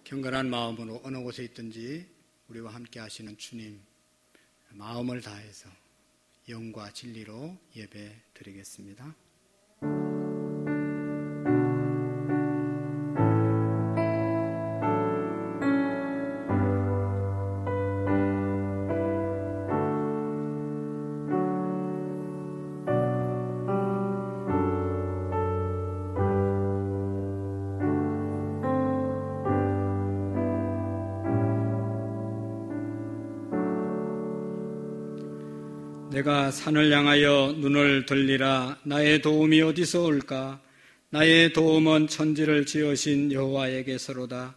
경건한 마음으로 어느 곳에 있든지 우리와 함께 하시는 주님, 마음을 다해서 영과 진리로 예배 드리겠습니다. 내가 산을 향하여 눈을 들리라. 나의 도움이 어디서 올까? 나의 도움은 천지를 지으신 여호와에게서로다.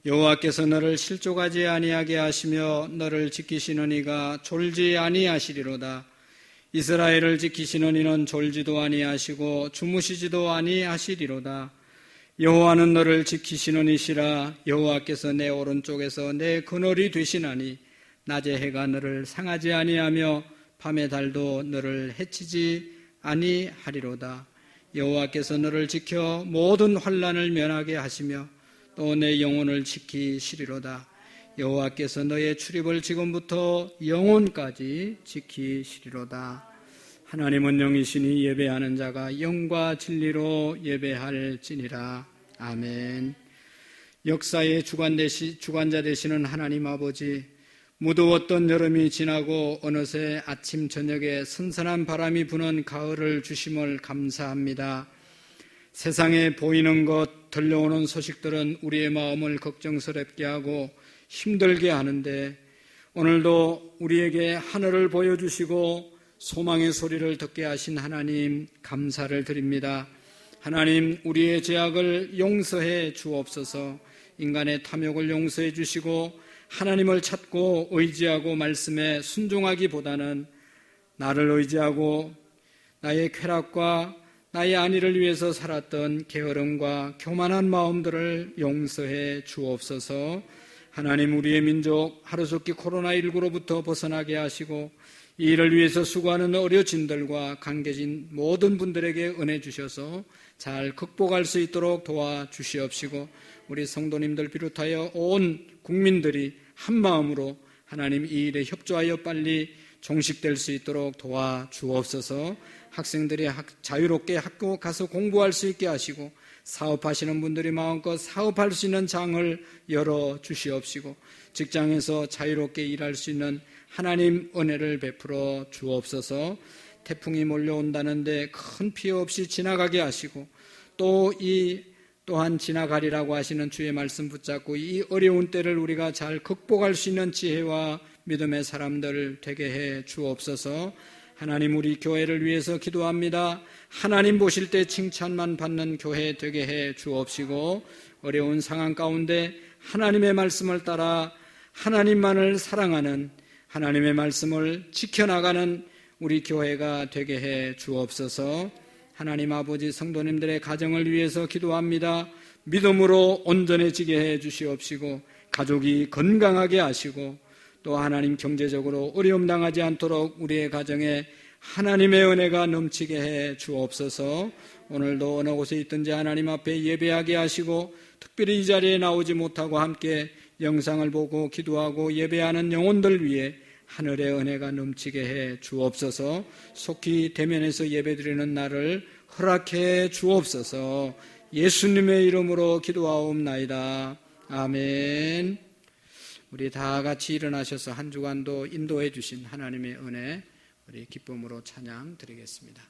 여호와께서 너를 실족하지 아니하게 하시며 너를 지키시는 이가 졸지 아니하시리로다. 이스라엘을 지키시는 이는 졸지도 아니하시고 주무시지도 아니하시리로다. 여호와는 너를 지키시는 이시라. 여호와께서 내 오른쪽에서 내 그늘이 되시나니 낮에 해가 너를 상하지 아니하며 밤의 달도 너를 해치지 아니하리로다. 여호와께서 너를 지켜 모든 환난을 면하게 하시며 또 내 영혼을 지키시리로다. 여호와께서 너의 출입을 지금부터 영혼까지 지키시리로다. 하나님은 영이시니 예배하는 자가 영과 진리로 예배할지니라. 아멘. 역사의 주관자 되시는 하나님 아버지, 무더웠던 여름이 지나고 어느새 아침 저녁에 선선한 바람이 부는 가을을 주심을 감사합니다. 세상에 보이는 것, 들려오는 소식들은 우리의 마음을 걱정스럽게 하고 힘들게 하는데 오늘도 우리에게 하늘을 보여주시고 소망의 소리를 듣게 하신 하나님 감사를 드립니다. 하나님, 우리의 죄악을 용서해 주옵소서. 인간의 탐욕을 용서해 주시고 하나님을 찾고 의지하고 말씀에 순종하기보다는 나를 의지하고 나의 쾌락과 나의 안위를 위해서 살았던 게으름과 교만한 마음들을 용서해 주옵소서. 하나님, 우리의 민족 하루속히 코로나19로부터 벗어나게 하시고 이 일을 위해서 수고하는 어려진들과 관계진 모든 분들에게 은혜 주셔서 잘 극복할 수 있도록 도와주시옵시고 우리 성도님들 비롯하여 온 국민들이 한 마음으로 하나님 이 일에 협조하여 빨리 종식될 수 있도록 도와주옵소서. 학생들이 자유롭게 학교 가서 공부할 수 있게 하시고 사업하시는 분들이 마음껏 사업할 수 있는 장을 열어주시옵시고 직장에서 자유롭게 일할 수 있는 하나님 은혜를 베풀어 주옵소서. 태풍이 몰려온다는데 큰 피해 없이 지나가게 하시고 또한 지나가리라고 하시는 주의 말씀 붙잡고 이 어려운 때를 우리가 잘 극복할 수 있는 지혜와 믿음의 사람들 되게 해 주옵소서. 하나님, 우리 교회를 위해서 기도합니다. 하나님 보실 때 칭찬만 받는 교회 되게 해 주옵시고 어려운 상황 가운데 하나님의 말씀을 따라 하나님만을 사랑하는 하나님의 말씀을 지켜나가는 우리 교회가 되게 해 주옵소서. 하나님 아버지, 성도님들의 가정을 위해서 기도합니다. 믿음으로 온전해지게 해 주시옵시고 가족이 건강하게 하시고 또 하나님 경제적으로 어려움 당하지 않도록 우리의 가정에 하나님의 은혜가 넘치게 해 주옵소서. 오늘도 어느 곳에 있든지 하나님 앞에 예배하게 하시고 특별히 이 자리에 나오지 못하고 함께 영상을 보고 기도하고 예배하는 영혼들 위해 하늘의 은혜가 넘치게 해 주옵소서. 속히 대면에서 예배드리는 날을 허락해 주옵소서. 예수님의 이름으로 기도하옵나이다. 아멘. 우리 다 같이 일어나셔서 한 주간도 인도해 주신 하나님의 은혜 우리 기쁨으로 찬양 드리겠습니다.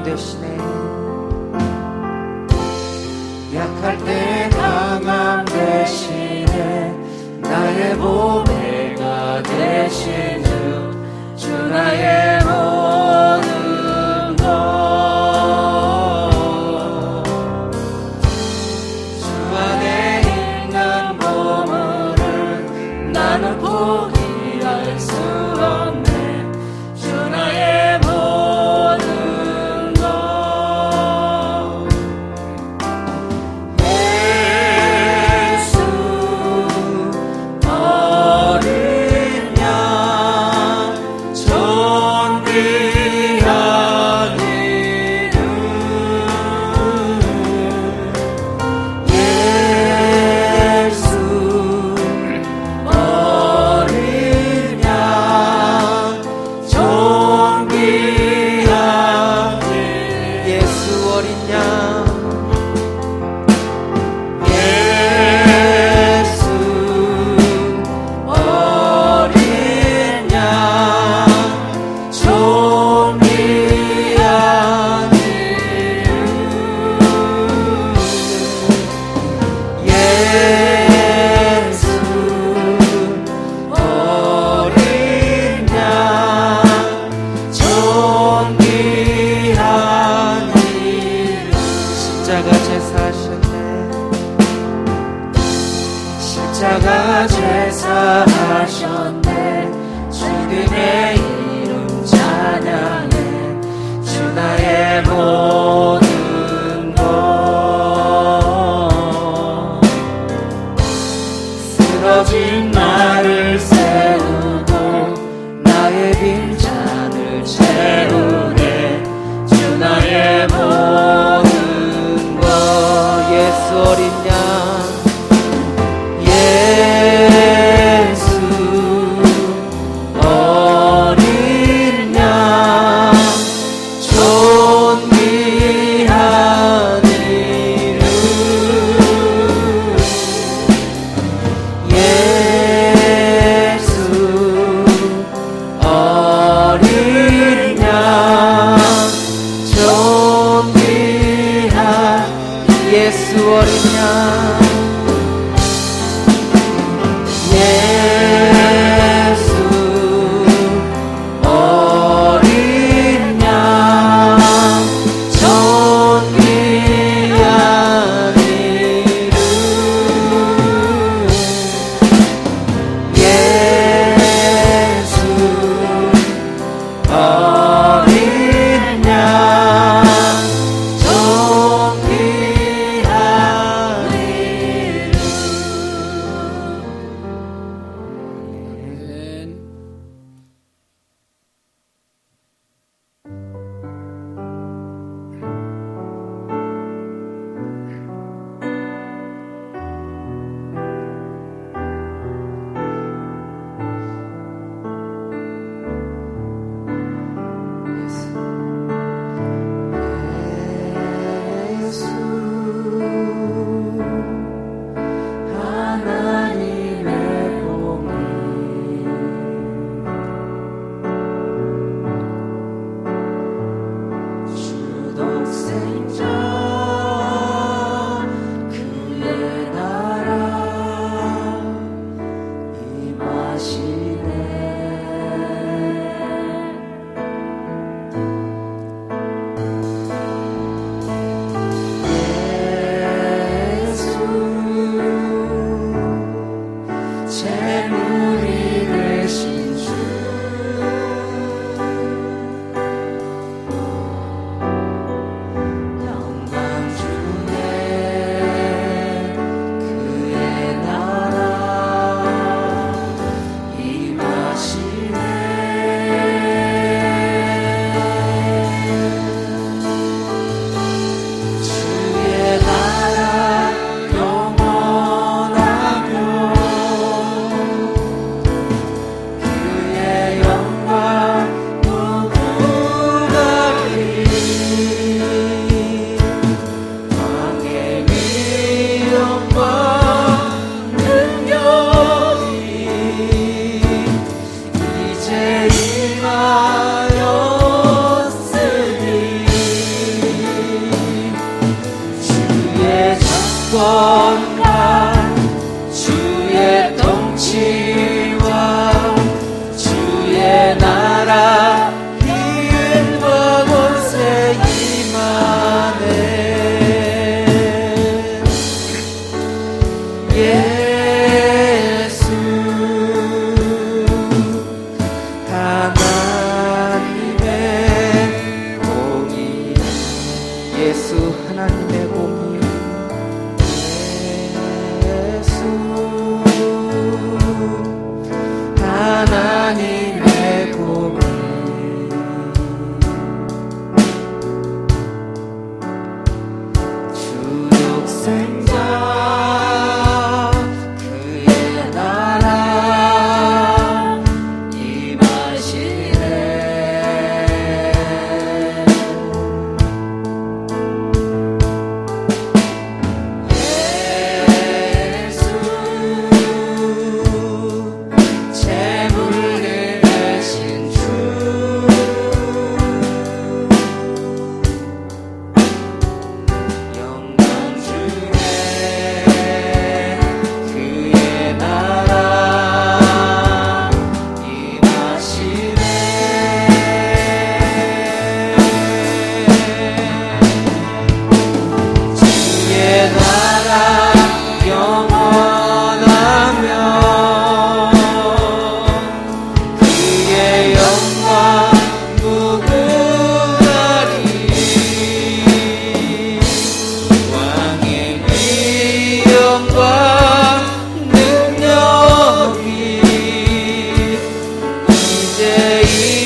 되시네. 약할 때 강함 되시네. 나의 보배가 되신 주 나의 모든 것. 주 안에 있는 보물을 나는 포기할 수 없네. 주 나의 모든 것. 예수 어린 양 존귀한 이름. 예수 어린 양 존귀한 이름. 예수 어린 양. 예수 어린 양 존귀한 이름. 예수 어린 양 존귀한 이름. 십자가 제사하셨네. 십자가 제사하셨네. 주님의 이름 찬양해. 주 나의 모든 것. 쓰러진 나를 세우고 나의 빈잔을 채우네. 주 나의 모든 것. 예수 어린 양. 예수 어린 양 존귀한 이름. 예수 어린 양 존귀한. 예수 어린 양. 예수 어린 양 존귀한 이름. 예수 어린 양 존귀한 이름. 주권과 주의 통치와 주의 나라 이은과 곳에 임하네. 예수 하나님의 공의, 예수 하나님의 공의, 예수 하나님의 공의, 주 독생자 그의 나라 임하시네. 예수 재물을 대신 주 영광 중에 그의 나라 임하시네. 주의 나라 영원하며 그의 영광 무궁하리. 왕의 위엄과 능력이 이제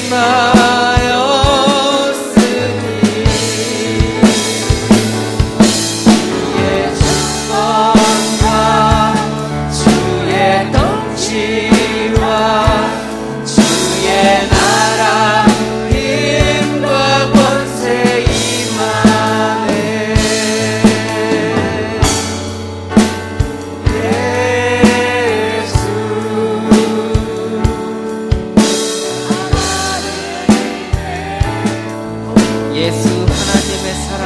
임하였으니 주의 주권과 주의 통치와 주의 나라 힘과 권세 임하네. 예수 하나님의 사랑,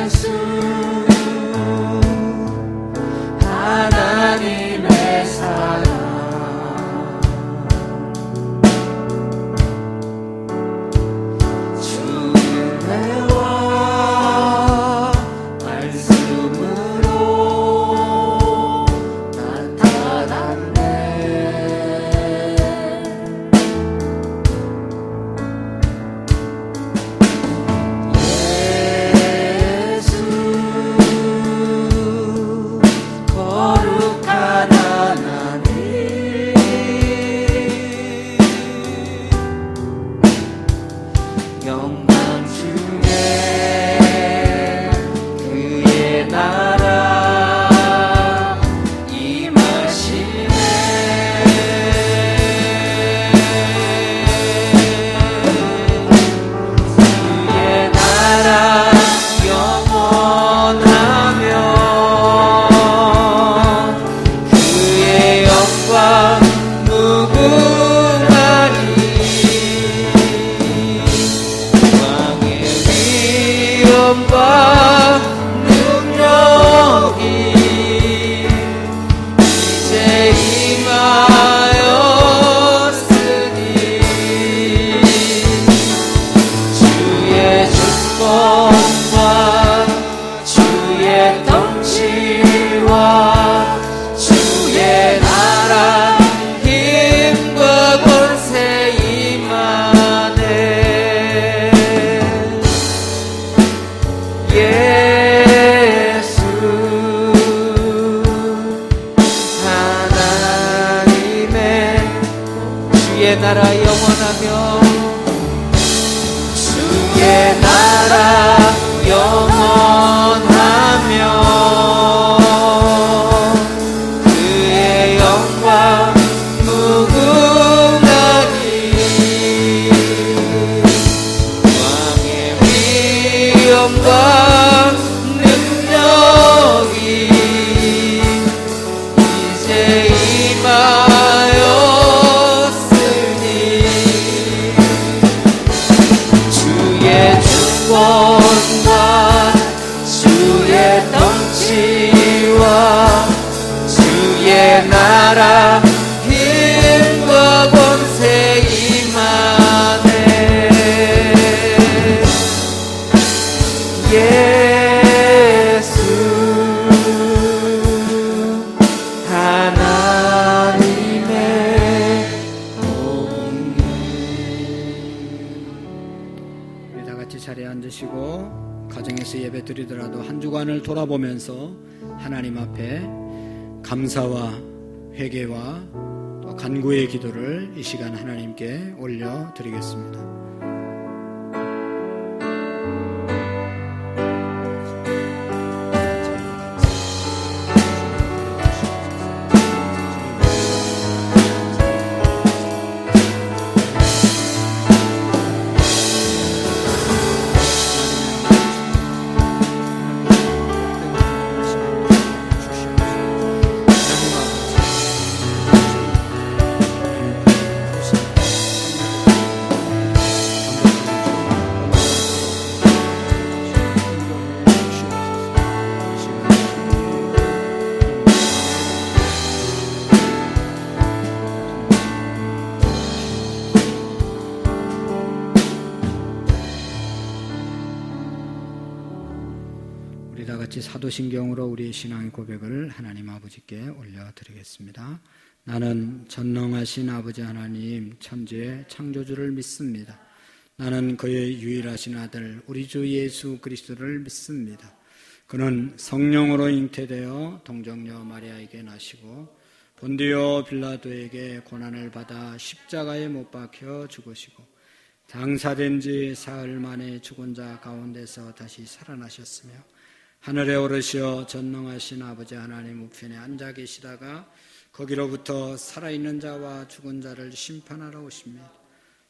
예수 하나님의 사랑, 주은혜와 말씀으로 나타났네. 예수 거룩한 하나님, 영광 중에 그의 나라 임하시네. 주의 나라 영원하며 그의 영광 무궁하리. 왕의 위엄과 능력이 이제 임하였으니 주의 주권과 주의 통치와 주의 나라 힘과 권세 임하네. 예수 하나님의 주의 나라 영원하며 주의 나라 영원하며 그의 영광 무궁하리. 왕의 위엄과 능력이 이제 임하였으니 주의 주권 같이 자리에 앉으시고 가정에서 예배 드리더라도 한 주간을 돌아보면서 하나님 앞에 감사와 회개와 또 간구의 기도를 이 시간 하나님께 올려드리겠습니다. 우리 다 같이 사도신경으로 우리의 신앙의 고백을 하나님 아버지께 올려드리겠습니다. 나는 전능하신 아버지 하나님 천지의 창조주를 믿습니다. 나는 그의 유일하신 아들 우리 주 예수 그리스도를 믿습니다. 그는 성령으로 잉태되어 동정녀 마리아에게 나시고 본디오 빌라도에게 고난을 받아 십자가에 못 박혀 죽으시고 장사된 지 사흘 만에 죽은 자 가운데서 다시 살아나셨으며 하늘에 오르시어 전능하신 아버지 하나님 우편에 앉아 계시다가 거기로부터 살아있는 자와 죽은 자를 심판하러 오십니다.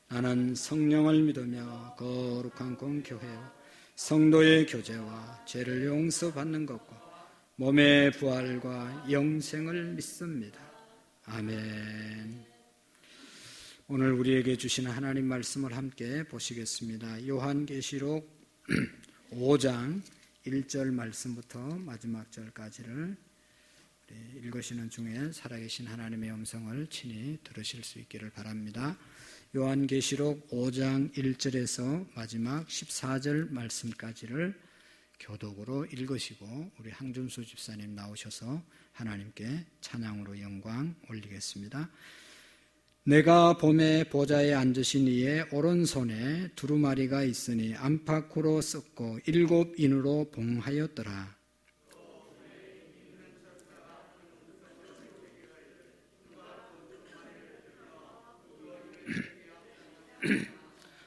나는 성령을 믿으며 거룩한 공교회와 성도의 교제와 죄를 용서받는 것과 몸의 부활과 영생을 믿습니다. 아멘. 오늘 우리에게 주신 하나님 말씀을 함께 보시겠습니다. 요한계시록 5장 1절 말씀부터 마지막 절까지를 읽으시는 중에 살아계신 하나님의 음성을 친히 들으실 수 있기를 바랍니다. 요한계시록 5장 1절에서 마지막 14절 말씀까지를 교독으로 읽으시고 우리 항준수 집사님 나오셔서 하나님께 찬양으로 영광 올리겠습니다. 내가 봄에 보좌에 앉으신 이의 오른손에 두루마리가 있으니 안팎으로 썩고 7인으로 봉하였더라.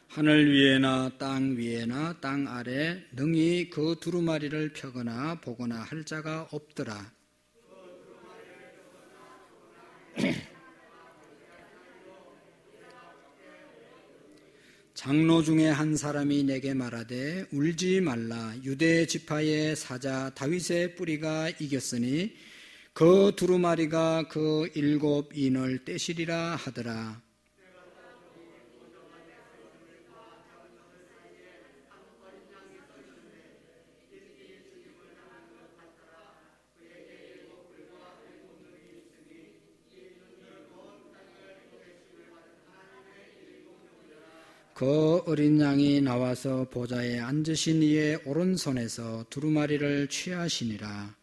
하늘 위에나 땅 위에나 땅 아래 능히 그 두루마리를 펴거나 보거나 할 자가 없더라. 장로 중에 한 사람이 내게 말하되 울지 말라. 유대 지파의 사자 다윗의 뿌리가 이겼으니 그 두루마리가 그 7인을 떼시리라 하더라. 그 어린 양이 나와서 보좌에 앉으신 이의 오른손에서 두루마리를 취하시니라.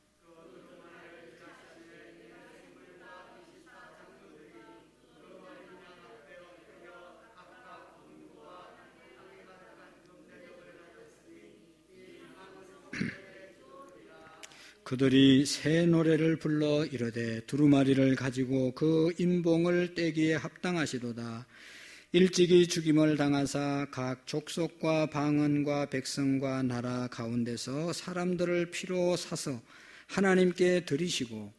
그들이 새 노래를 불러 이르되 두루마리를 가지고 그 인봉을 떼기에 합당하시도다. 일찍이 죽임을 당하사 각 족속과 방언과 백성과 나라 가운데서 사람들을 피로 사서 하나님께 드리시고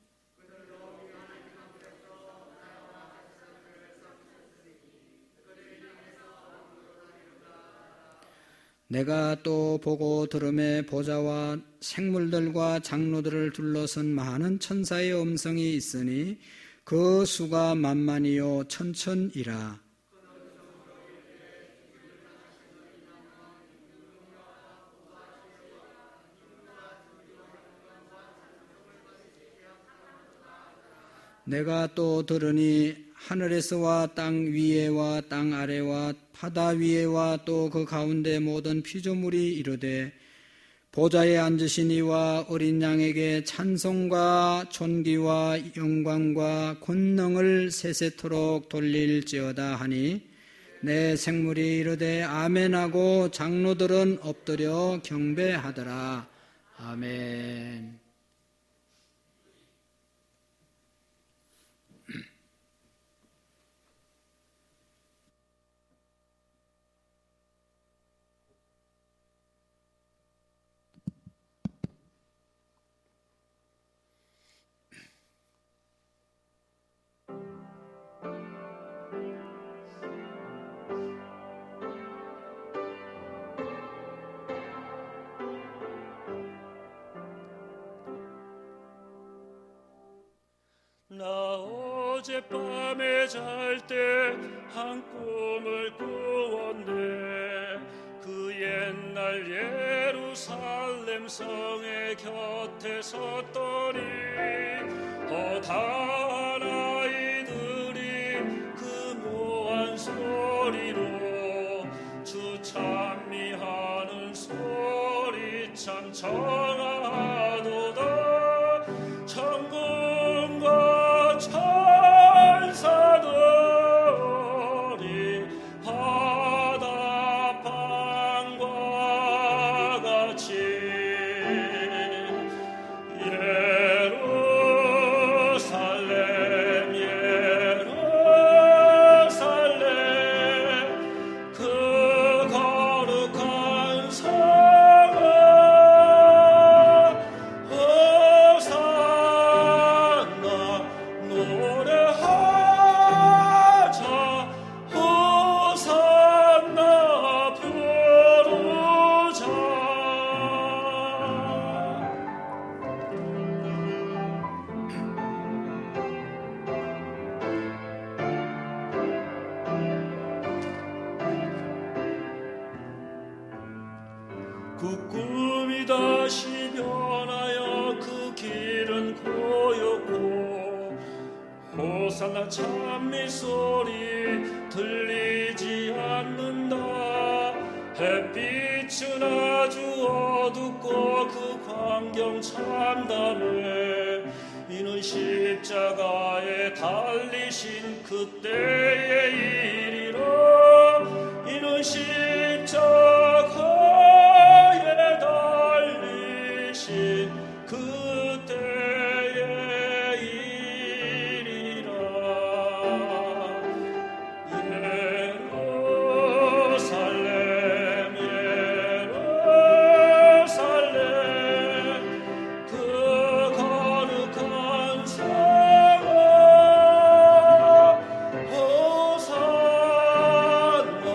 내가 또 보고 들음에 보좌와 생물들과 장로들을 둘러선 많은 천사의 음성이 있으니 그 수가 만만이요 천천이라. 내가 또 들으니 하늘에서와 땅 위에와 땅 아래와 바다 위에와 또 그 가운데 모든 피조물이 이르되 보좌에 앉으신 이와 어린 양에게 찬송과 존귀와 영광과 권능을 세세토록 돌릴지어다 하니 내 생물이 이르되 아멘하고 장로들은 엎드려 경배하더라. 아멘. 나 어젯밤에 잘 때 한 꿈을 꾸었네. 그 옛날 예루살렘 성의 곁에 섰더니 허다한 아이들이 그 묘한 소리로 주 찬미하는 소리 참 청하도다. 천군과 천사들이 화답함과 같이 예루살렘 예루살렘 그 거룩한 성아 호산나 노래하자 호산나 부르자. 그 꿈이 다시 변하여 그 길은 고였고 호산나 찬미 소리 들리지 않는다. 햇빛은 아주 어둡고 그 광경 참담해. 이는 십자가에 달리신 그때의 일이라. 이는 십자가에 달리신 그때의 일이라. 예루살렘 예루살렘 그 거룩한 성아 호산나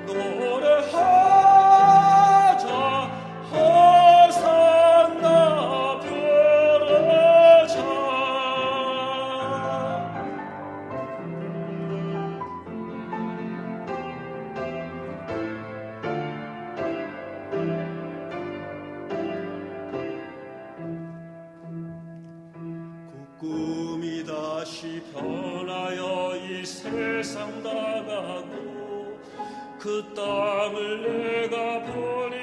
노래하자 호산나 부르자. 그 꿈이 다시 변하여 이 세상 나가고 그 땅을 내가 보니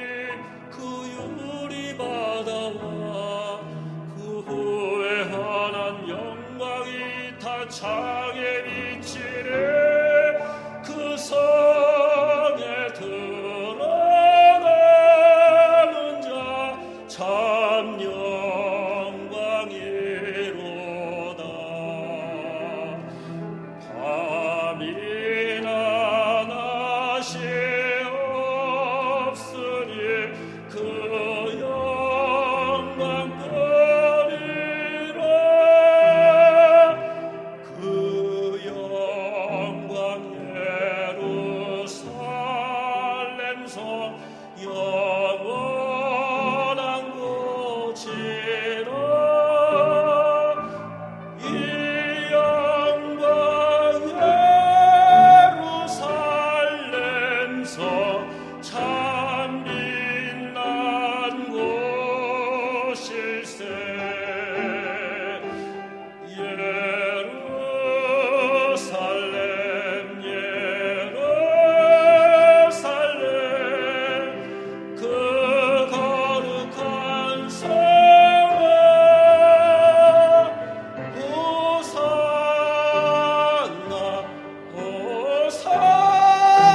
그 유리바다와 그 후에 환한 영광이 다 창에 비치네. 그 성에 들어가는 자 참 영광이로다. 밤이나 낮이 없으니 그 영광뿐이라. 그 영광 예루살렘 성 영원한 곳이라. 이 영광 예루살렘 성 참 빛난 곳일세. 예루살렘 예루살렘 그 거룩한 성아 호산나 호산나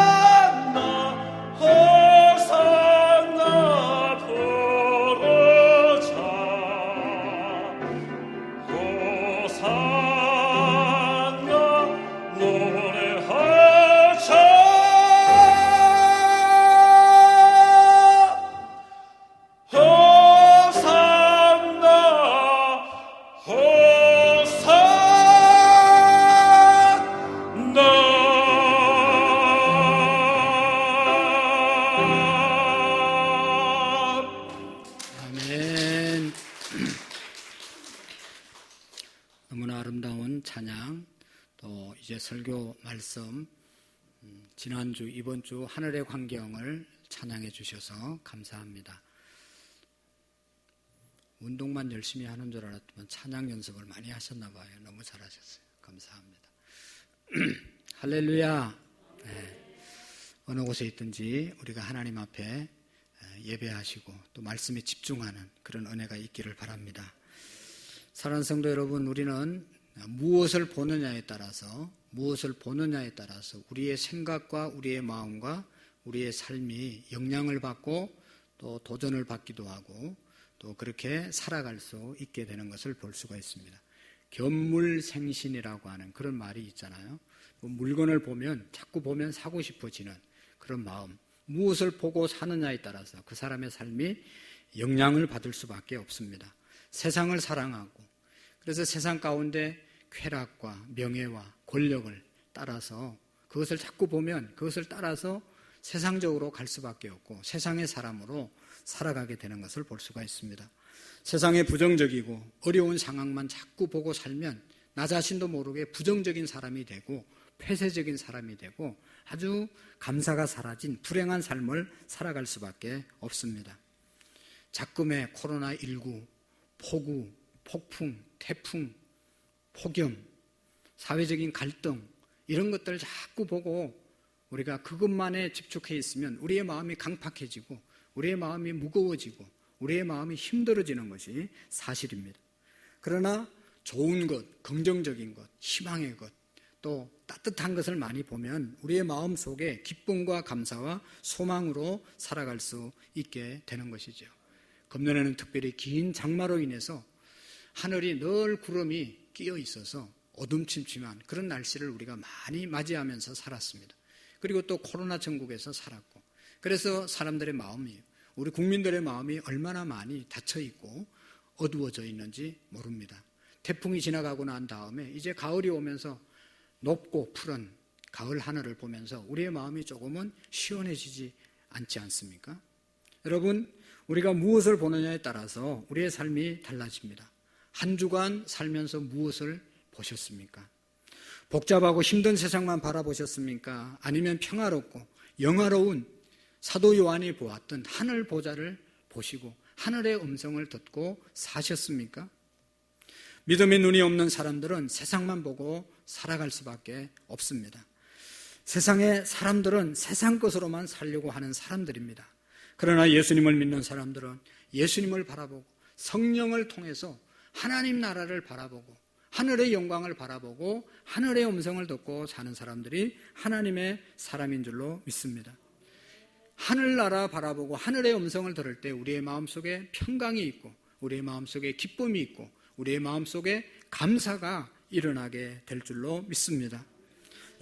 설교 말씀 지난주 이번 주 하늘의 광경을 찬양해 주셔서 감사합니다. 운동만 열심히 하는 줄 알았더니 찬양 연습을 많이 하셨나 봐요. 너무 잘하셨어요. 감사합니다. 할렐루야. 네. 어느 곳에 있든지 우리가 하나님 앞에 예배하시고 또 말씀에 집중하는 그런 은혜가 있기를 바랍니다. 사랑하는 성도 여러분, 우리는 무엇을 보느냐에 따라서 우리의 생각과 우리의 마음과 우리의 삶이 영향을 받고 또 도전을 받기도 하고 또 그렇게 살아갈 수 있게 되는 것을 볼 수가 있습니다. 견물생신이라고 하는 그런 말이 있잖아요. 물건을 보면 자꾸 보면 사고 싶어지는 그런 마음, 무엇을 보고 사느냐에 따라서 그 사람의 삶이 영향을 받을 수밖에 없습니다. 세상을 사랑하고 그래서 세상 가운데 쾌락과 명예와 권력을 따라서 그것을 자꾸 보면 그것을 따라서 세상적으로 갈 수밖에 없고 세상의 사람으로 살아가게 되는 것을 볼 수가 있습니다. 세상에 부정적이고 어려운 상황만 자꾸 보고 살면 나 자신도 모르게 부정적인 사람이 되고 폐쇄적인 사람이 되고 아주 감사가 사라진 불행한 삶을 살아갈 수밖에 없습니다. 작금의 코로나19, 폭우, 폭풍, 태풍, 폭염, 사회적인 갈등 이런 것들 자꾸 보고 우리가 그것만에 집중해 있으면 우리의 마음이 강팍해지고 우리의 마음이 무거워지고 우리의 마음이 힘들어지는 것이 사실입니다. 그러나 좋은 것, 긍정적인 것, 희망의 것, 또 따뜻한 것을 많이 보면 우리의 마음 속에 기쁨과 감사와 소망으로 살아갈 수 있게 되는 것이죠. 금년에는 특별히 긴 장마로 인해서 하늘이 늘 구름이 끼어 있어서 어둠침침한 그런 날씨를 우리가 많이 맞이하면서 살았습니다. 그리고 또 코로나 전국에서 살았고 그래서 사람들의 마음이 우리 국민들의 마음이 얼마나 많이 닫혀있고 어두워져 있는지 모릅니다. 태풍이 지나가고 난 다음에 이제 가을이 오면서 높고 푸른 가을 하늘을 보면서 우리의 마음이 조금은 시원해지지 않지 않습니까? 여러분, 우리가 무엇을 보느냐에 따라서 우리의 삶이 달라집니다. 한 주간 살면서 무엇을 보셨습니까? 복잡하고 힘든 세상만 바라보셨습니까? 아니면 평화롭고 영화로운 사도 요한이 보았던 하늘 보좌를 보시고 하늘의 음성을 듣고 사셨습니까? 믿음의 눈이 없는 사람들은 세상만 보고 살아갈 수밖에 없습니다. 세상의 사람들은 세상 것으로만 살려고 하는 사람들입니다. 그러나 예수님을 믿는 사람들은 예수님을 바라보고 성령을 통해서 하나님 나라를 바라보고 하늘의 영광을 바라보고 하늘의 음성을 듣고 사는 사람들이 하나님의 사람인 줄로 믿습니다. 하늘나라 바라보고 하늘의 음성을 들을 때 우리의 마음속에 평강이 있고 우리의 마음속에 기쁨이 있고 우리의 마음속에 감사가 일어나게 될 줄로 믿습니다.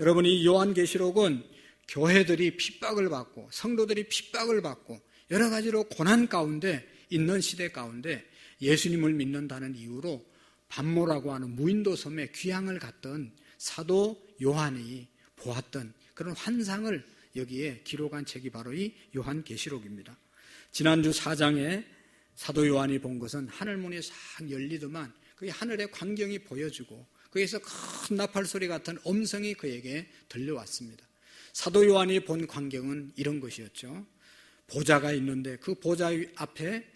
여러분, 이 요한계시록은 교회들이 핍박을 받고 성도들이 핍박을 받고 여러 가지로 고난 가운데 있는 시대 가운데 예수님을 믿는다는 이유로 반모라고 하는 무인도 섬에 귀향을 갔던 사도 요한이 보았던 그런 환상을 여기에 기록한 책이 바로 이 요한계시록입니다. 지난주 4장에 사도 요한이 본 것은 하늘문이 싹 열리더만 그게 하늘의 광경이 보여주고 거기서 큰 나팔 소리 같은 음성이 그에게 들려왔습니다. 사도 요한이 본 광경은 이런 것이었죠. 보좌가 있는데 그 보좌 앞에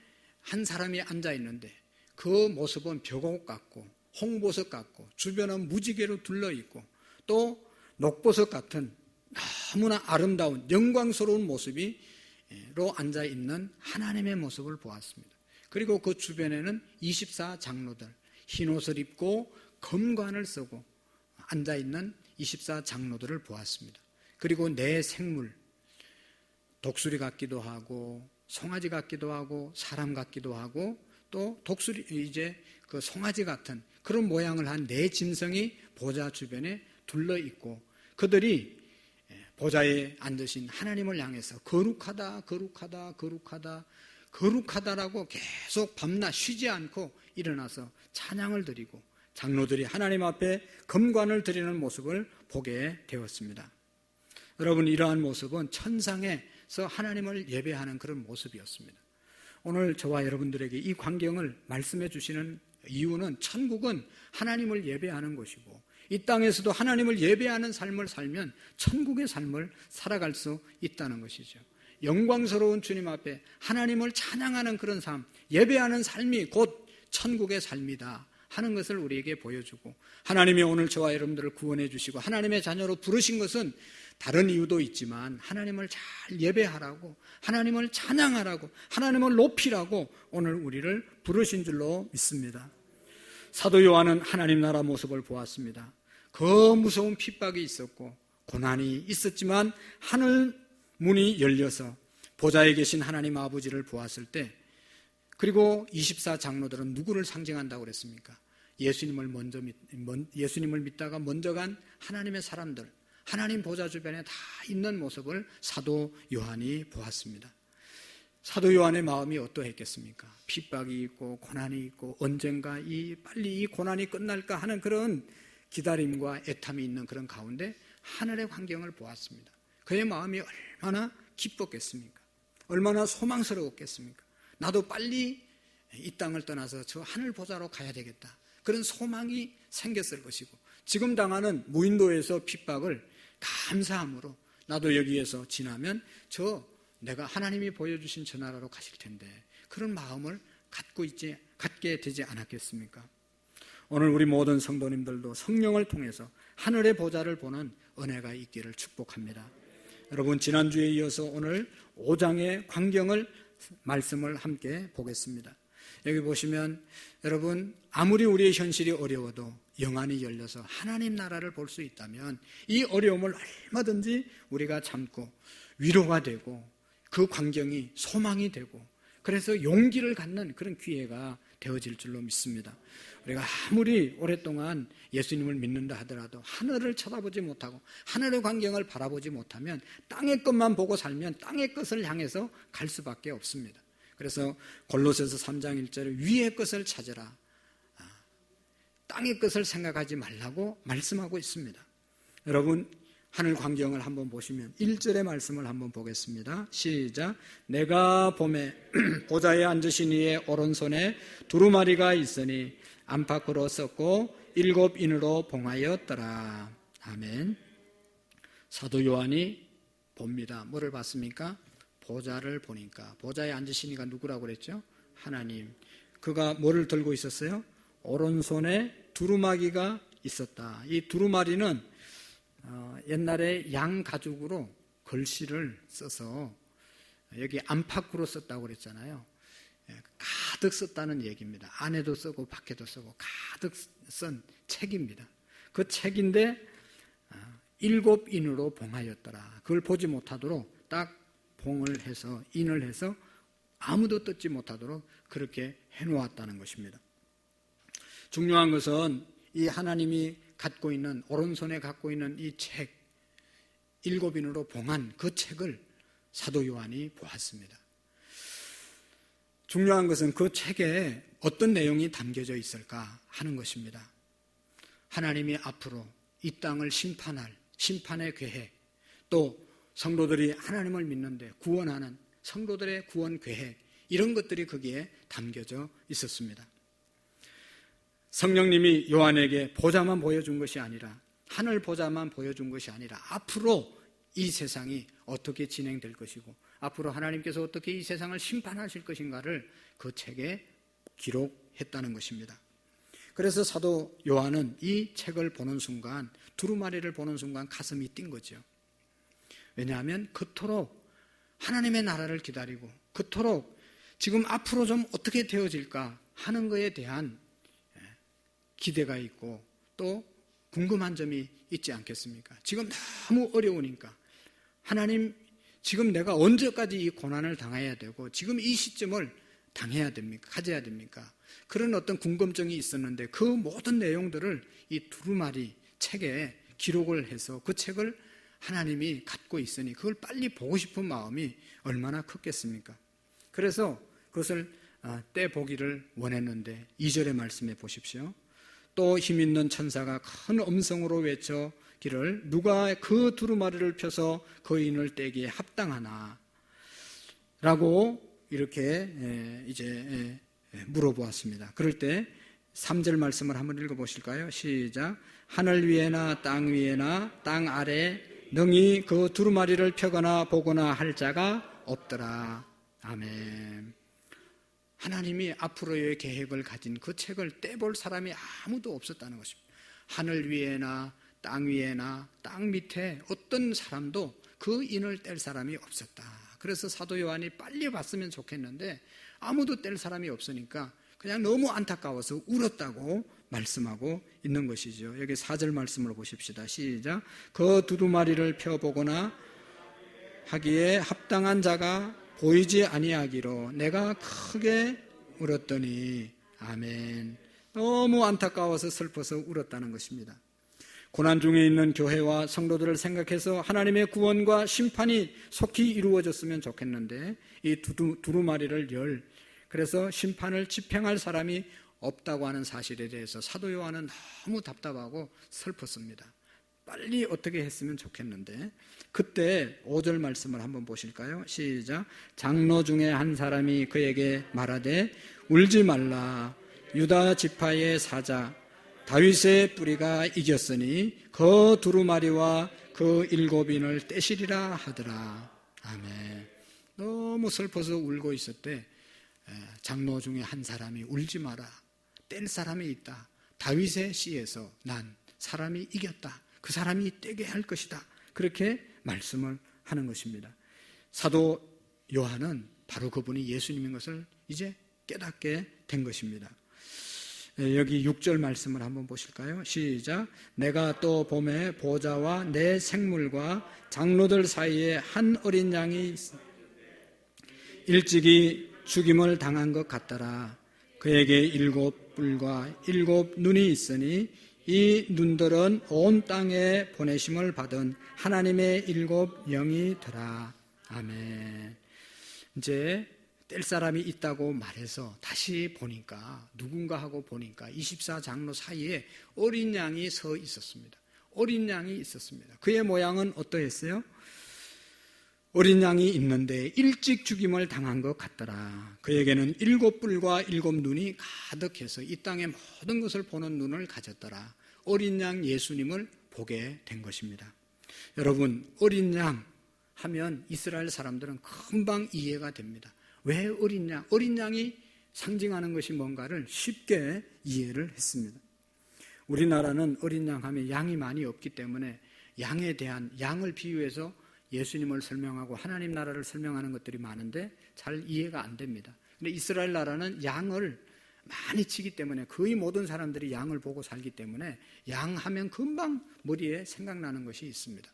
한 사람이 앉아 있는데 그 모습은 벽옥 같고 홍보석 같고 주변은 무지개로 둘러있고 또 녹보석 같은 너무나 아름다운 영광스러운 모습으로 앉아있는 하나님의 모습을 보았습니다. 그리고 그 주변에는 24장로들 흰옷을 입고 검관을 쓰고 앉아있는 24장로들을 보았습니다. 그리고 네 생물 독수리 같기도 하고 송아지 같기도 하고 사람 같기도 하고 또 독수리 이제 그 송아지 같은 그런 모양을 한 네 짐승이 보좌 주변에 둘러 있고 그들이 보좌에 앉으신 하나님을 향해서 거룩하다 거룩하다 거룩하다 거룩하다라고 계속 밤낮 쉬지 않고 일어나서 찬양을 드리고 장로들이 하나님 앞에 금관을 드리는 모습을 보게 되었습니다. 여러분, 이러한 모습은 천상에서 하나님을 예배하는 그런 모습이었습니다. 오늘 저와 여러분들에게 이 광경을 말씀해 주시는 이유는 천국은 하나님을 예배하는 곳이고 이 땅에서도 하나님을 예배하는 삶을 살면 천국의 삶을 살아갈 수 있다는 것이죠. 영광스러운 주님 앞에 하나님을 찬양하는 그런 삶, 예배하는 삶이 곧 천국의 삶이다 하는 것을 우리에게 보여주고, 하나님이 오늘 저와 여러분들을 구원해 주시고 하나님의 자녀로 부르신 것은 다른 이유도 있지만 하나님을 잘 예배하라고, 하나님을 찬양하라고, 하나님을 높이라고 오늘 우리를 부르신 줄로 믿습니다. 사도 요한은 하나님 나라 모습을 보았습니다. 그 무서운 핍박이 있었고 고난이 있었지만 하늘 문이 열려서 보좌에 계신 하나님 아버지를 보았을 때, 그리고 24장로들은 누구를 상징한다고 그랬습니까? 예수님을 믿다가 먼저 간 하나님의 사람들, 하나님 보좌 주변에 다 있는 모습을 사도 요한이 보았습니다. 사도 요한의 마음이 어떠했겠습니까? 핍박이 있고 고난이 있고 언젠가 빨리 이 고난이 끝날까 하는 그런 기다림과 애탐이 있는 그런 가운데 하늘의 광경을 보았습니다. 그의 마음이 얼마나 기뻤겠습니까? 얼마나 소망스러웠겠습니까? 나도 빨리 이 땅을 떠나서 저 하늘 보좌로 가야 되겠다, 그런 소망이 생겼을 것이고, 지금 당하는 무인도에서 핍박을 감사함으로 나도 여기에서 지나면 내가 하나님이 보여주신 저 나라로 가실 텐데, 그런 마음을 갖게 되지 않았겠습니까? 오늘 우리 모든 성도님들도 성령을 통해서 하늘의 보좌를 보는 은혜가 있기를 축복합니다. 여러분, 지난주에 이어서 오늘 5장의 광경을 말씀을 함께 보겠습니다. 여기 보시면 여러분, 아무리 우리의 현실이 어려워도 영안이 열려서 하나님 나라를 볼 수 있다면 이 어려움을 얼마든지 우리가 참고 위로가 되고 그 광경이 소망이 되고, 그래서 용기를 갖는 그런 기회가 되어질 줄로 믿습니다. 우리가 아무리 오랫동안 예수님을 믿는다 하더라도 하늘을 쳐다보지 못하고 하늘의 광경을 바라보지 못하면 땅의 것만 보고 살면 땅의 것을 향해서 갈 수밖에 없습니다. 그래서 골로새서 3장 1절에 위의 것을 찾으라, 땅의 것을 생각하지 말라고 말씀하고 있습니다. 여러분, 하늘 광경을 한번 보시면 1절의 말씀을 한번 보겠습니다. 시작. 내가 봄에 보좌에 앉으신 이의 오른손에 두루마리가 있으니 안팎으로 썼고 7인으로 봉하였더라. 아멘. 사도 요한이 봅니다. 뭐를 봤습니까? 보좌를 보니까, 보좌에 앉으신 이가 누구라고 그랬죠? 하나님. 그가 뭐를 들고 있었어요? 오른손에 두루마기가 있었다. 이 두루마리는 옛날에 양 가죽으로 글씨를 써서 여기 안팎으로 썼다고 그랬잖아요. 가득 썼다는 얘기입니다. 안에도 쓰고 밖에도 쓰고 가득 쓴 책입니다. 그 책인데 7인으로 봉하였더라. 그걸 보지 못하도록 딱 봉을 해서, 인을 해서 아무도 뜯지 못하도록 그렇게 해놓았다는 것입니다. 중요한 것은 이 하나님이 갖고 있는, 오른손에 갖고 있는 이 책, 7인으로 봉한 그 책을 사도 요한이 보았습니다. 중요한 것은 그 책에 어떤 내용이 담겨져 있을까 하는 것입니다. 하나님이 앞으로 이 땅을 심판할 심판의 계획, 또 성도들이 하나님을 믿는데 구원하는 성도들의 구원 계획, 이런 것들이 거기에 담겨져 있었습니다. 성령님이 요한에게 보좌만 보여준 것이 아니라, 하늘 보좌만 보여준 것이 아니라 앞으로 이 세상이 어떻게 진행될 것이고 앞으로 하나님께서 어떻게 이 세상을 심판하실 것인가를 그 책에 기록했다는 것입니다. 그래서 사도 요한은 이 책을 보는 순간, 두루마리를 보는 순간 가슴이 뛴 거죠. 왜냐하면 그토록 하나님의 나라를 기다리고 그토록 지금 앞으로 좀 어떻게 되어질까 하는 것에 대한 기대가 있고 또 궁금한 점이 있지 않겠습니까? 지금 너무 어려우니까 하나님, 지금 내가 언제까지 이 고난을 당해야 되고 지금 이 시점을 당해야 됩니까? 가져야 됩니까? 그런 어떤 궁금증이 있었는데 그 모든 내용들을 이 두루마리 책에 기록을 해서 그 책을 하나님이 갖고 있으니 그걸 빨리 보고 싶은 마음이 얼마나 컸겠습니까? 그래서 그것을 떼보기를 원했는데 2절의 말씀에 보십시오. 또 힘있는 천사가 큰 음성으로 외쳐기를 누가 그 두루마리를 펴서 거인을 떼기에 합당하나? 라고 이렇게 이제 물어보았습니다. 그럴 때 3절 말씀을 한번 읽어보실까요? 시작. 하늘 위에나 땅 위에나 땅 아래 능히 그 두루마리를 펴거나 보거나 할 자가 없더라. 아멘. 하나님이 앞으로의 계획을 가진 그 책을 떼볼 사람이 아무도 없었다는 것입니다. 하늘 위에나 땅 위에나 땅 밑에 어떤 사람도 그 인을 뗄 사람이 없었다. 그래서 사도 요한이 빨리 봤으면 좋겠는데 아무도 뗄 사람이 없으니까 그냥 너무 안타까워서 울었다고 말씀하고 있는 것이죠. 여기 4절 말씀을 보십시다. 시작. 그 두루마리를 펴보거나 하기에 합당한 자가 보이지 아니하기로 내가 크게 울었더니. 아멘. 너무 안타까워서 슬퍼서 울었다는 것입니다. 고난 중에 있는 교회와 성도들을 생각해서 하나님의 구원과 심판이 속히 이루어졌으면 좋겠는데 이 두루마리를 그래서 심판을 집행할 사람이 없다고 하는 사실에 대해서 사도 요한은 너무 답답하고 슬펐습니다. 빨리 어떻게 했으면 좋겠는데 그때 5절 말씀을 한번 보실까요? 시작. 장로 중에 한 사람이 그에게 말하되 울지 말라. 유다 지파의 사자 다윗의 뿌리가 이겼으니 그 두루마리와 그 7인을 떼시리라 하더라. 아멘. 너무 슬퍼서 울고 있을 때 장로 중에 한 사람이 울지 마라. 뗄 사람이 있다. 다윗의 씨에서 난 사람이 이겼다. 그 사람이 떼게 할 것이다. 그렇게 말씀을 하는 것입니다. 사도 요한은 바로 그분이 예수님인 것을 이제 깨닫게 된 것입니다. 여기 6절 말씀을 한번 보실까요? 시작. 내가 또 봄에 보좌와 내 생물과 장로들 사이에 한 어린 양이 일찍이 죽임을 당한 것 같더라. 그에게 7뿔과 7눈이 있으니 이 눈들은 온 땅에 보내심을 받은 하나님의 7 영이더라. 아멘. 이제 뗄 사람이 있다고 말해서 다시 보니까 누군가 하고 보니까 24장로 사이에 어린 양이 서 있었습니다. 어린 양이 있었습니다. 그의 모양은 어떠했어요? 어린 양이 있는데 일찍 죽임을 당한 것 같더라. 그에게는 7뿔과 7눈이 가득해서 이 땅의 모든 것을 보는 눈을 가졌더라. 어린 양 예수님을 보게 된 것입니다. 여러분, 어린 양 하면 이스라엘 사람들은 금방 이해가 됩니다. 왜 어린 양? 어린 양이 상징하는 것이 뭔가를 쉽게 이해를 했습니다. 우리나라는 어린 양 하면 양이 많이 없기 때문에 양에 대한 양을 비유해서 예수님을 설명하고 하나님 나라를 설명하는 것들이 많은데 잘 이해가 안 됩니다. 근데 이스라엘 나라는 양을 많이 치기 때문에 거의 모든 사람들이 양을 보고 살기 때문에 양 하면 금방 머리에 생각나는 것이 있습니다.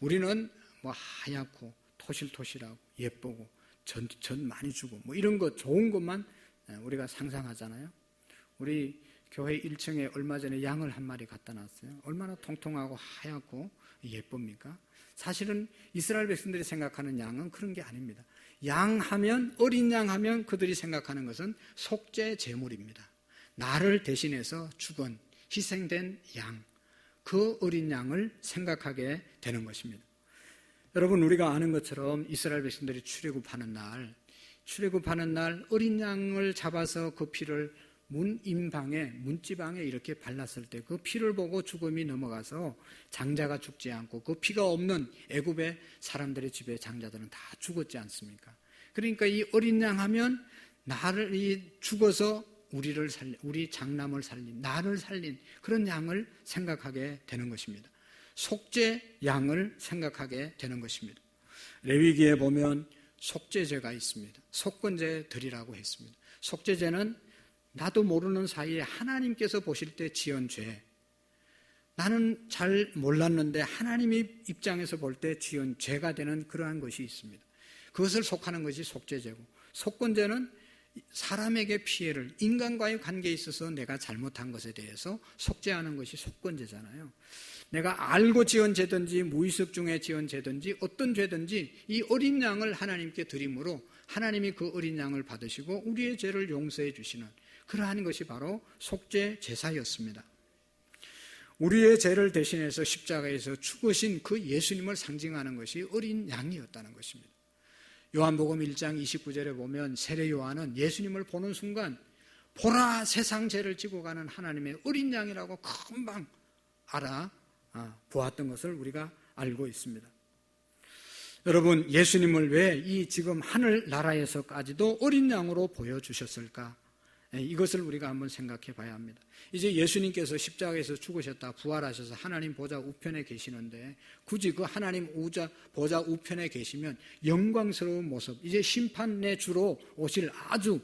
우리는 뭐 하얗고 토실토실하고 예쁘고 전 많이 주고 뭐 이런 거 좋은 것만 우리가 상상하잖아요. 우리 교회 1층에 얼마 전에 양을 한 마리 갖다 놨어요. 얼마나 통통하고 하얗고 예쁩니까? 사실은 이스라엘 백성들이 생각하는 양은 그런 게 아닙니다. 양 하면, 어린 양 하면 그들이 생각하는 것은 속죄 제물입니다. 나를 대신해서 죽은 희생된 양, 그 어린 양을 생각하게 되는 것입니다. 여러분, 우리가 아는 것처럼 이스라엘 백성들이 출애굽하는 날 어린 양을 잡아서 그 피를 문지방에 이렇게 발랐을 때 그 피를 보고 죽음이 넘어가서 장자가 죽지 않고 그 피가 없는 애굽의 사람들의 집에 장자들은 다 죽었지 않습니까? 그러니까 이 어린 양 하면 나를 죽어서 우리 장남을 살린, 나를 살린 그런 양을 생각하게 되는 것입니다. 속죄 양을 생각하게 되는 것입니다. 레위기에 보면 속죄제가 있습니다. 속건제 드리라고 했습니다. 속죄제는 나도 모르는 사이에 하나님께서 보실 때 지은 죄, 나는 잘 몰랐는데 하나님이 입장에서 볼 때 지은 죄가 되는 그러한 것이 있습니다. 그것을 속하는 것이 속죄제고, 속건제는 사람에게 피해를, 인간과의 관계에 있어서 내가 잘못한 것에 대해서 속죄하는 것이 속건제잖아요. 내가 알고 지은 죄든지 무의식 중에 지은 죄든지 어떤 죄든지 이 어린 양을 하나님께 드림으로 하나님이 그 어린 양을 받으시고 우리의 죄를 용서해 주시는 그러한 것이 바로 속죄 제사였습니다. 우리의 죄를 대신해서 십자가에서 죽으신 그 예수님을 상징하는 것이 어린 양이었다는 것입니다. 요한복음 1장 29절에 보면 세례 요한은 예수님을 보는 순간 보라 세상 죄를 지고 가는 하나님의 어린 양이라고 금방 보았던 것을 우리가 알고 있습니다. 여러분, 예수님을 왜 이 지금 하늘나라에서까지도 어린 양으로 보여주셨을까? 이것을 우리가 한번 생각해 봐야 합니다. 이제 예수님께서 십자가에서 죽으셨다 부활하셔서 하나님 보좌 우편에 계시는데 굳이 그 하나님 보좌 우편에 계시면 영광스러운 모습, 이제 심판의 주로 오실 아주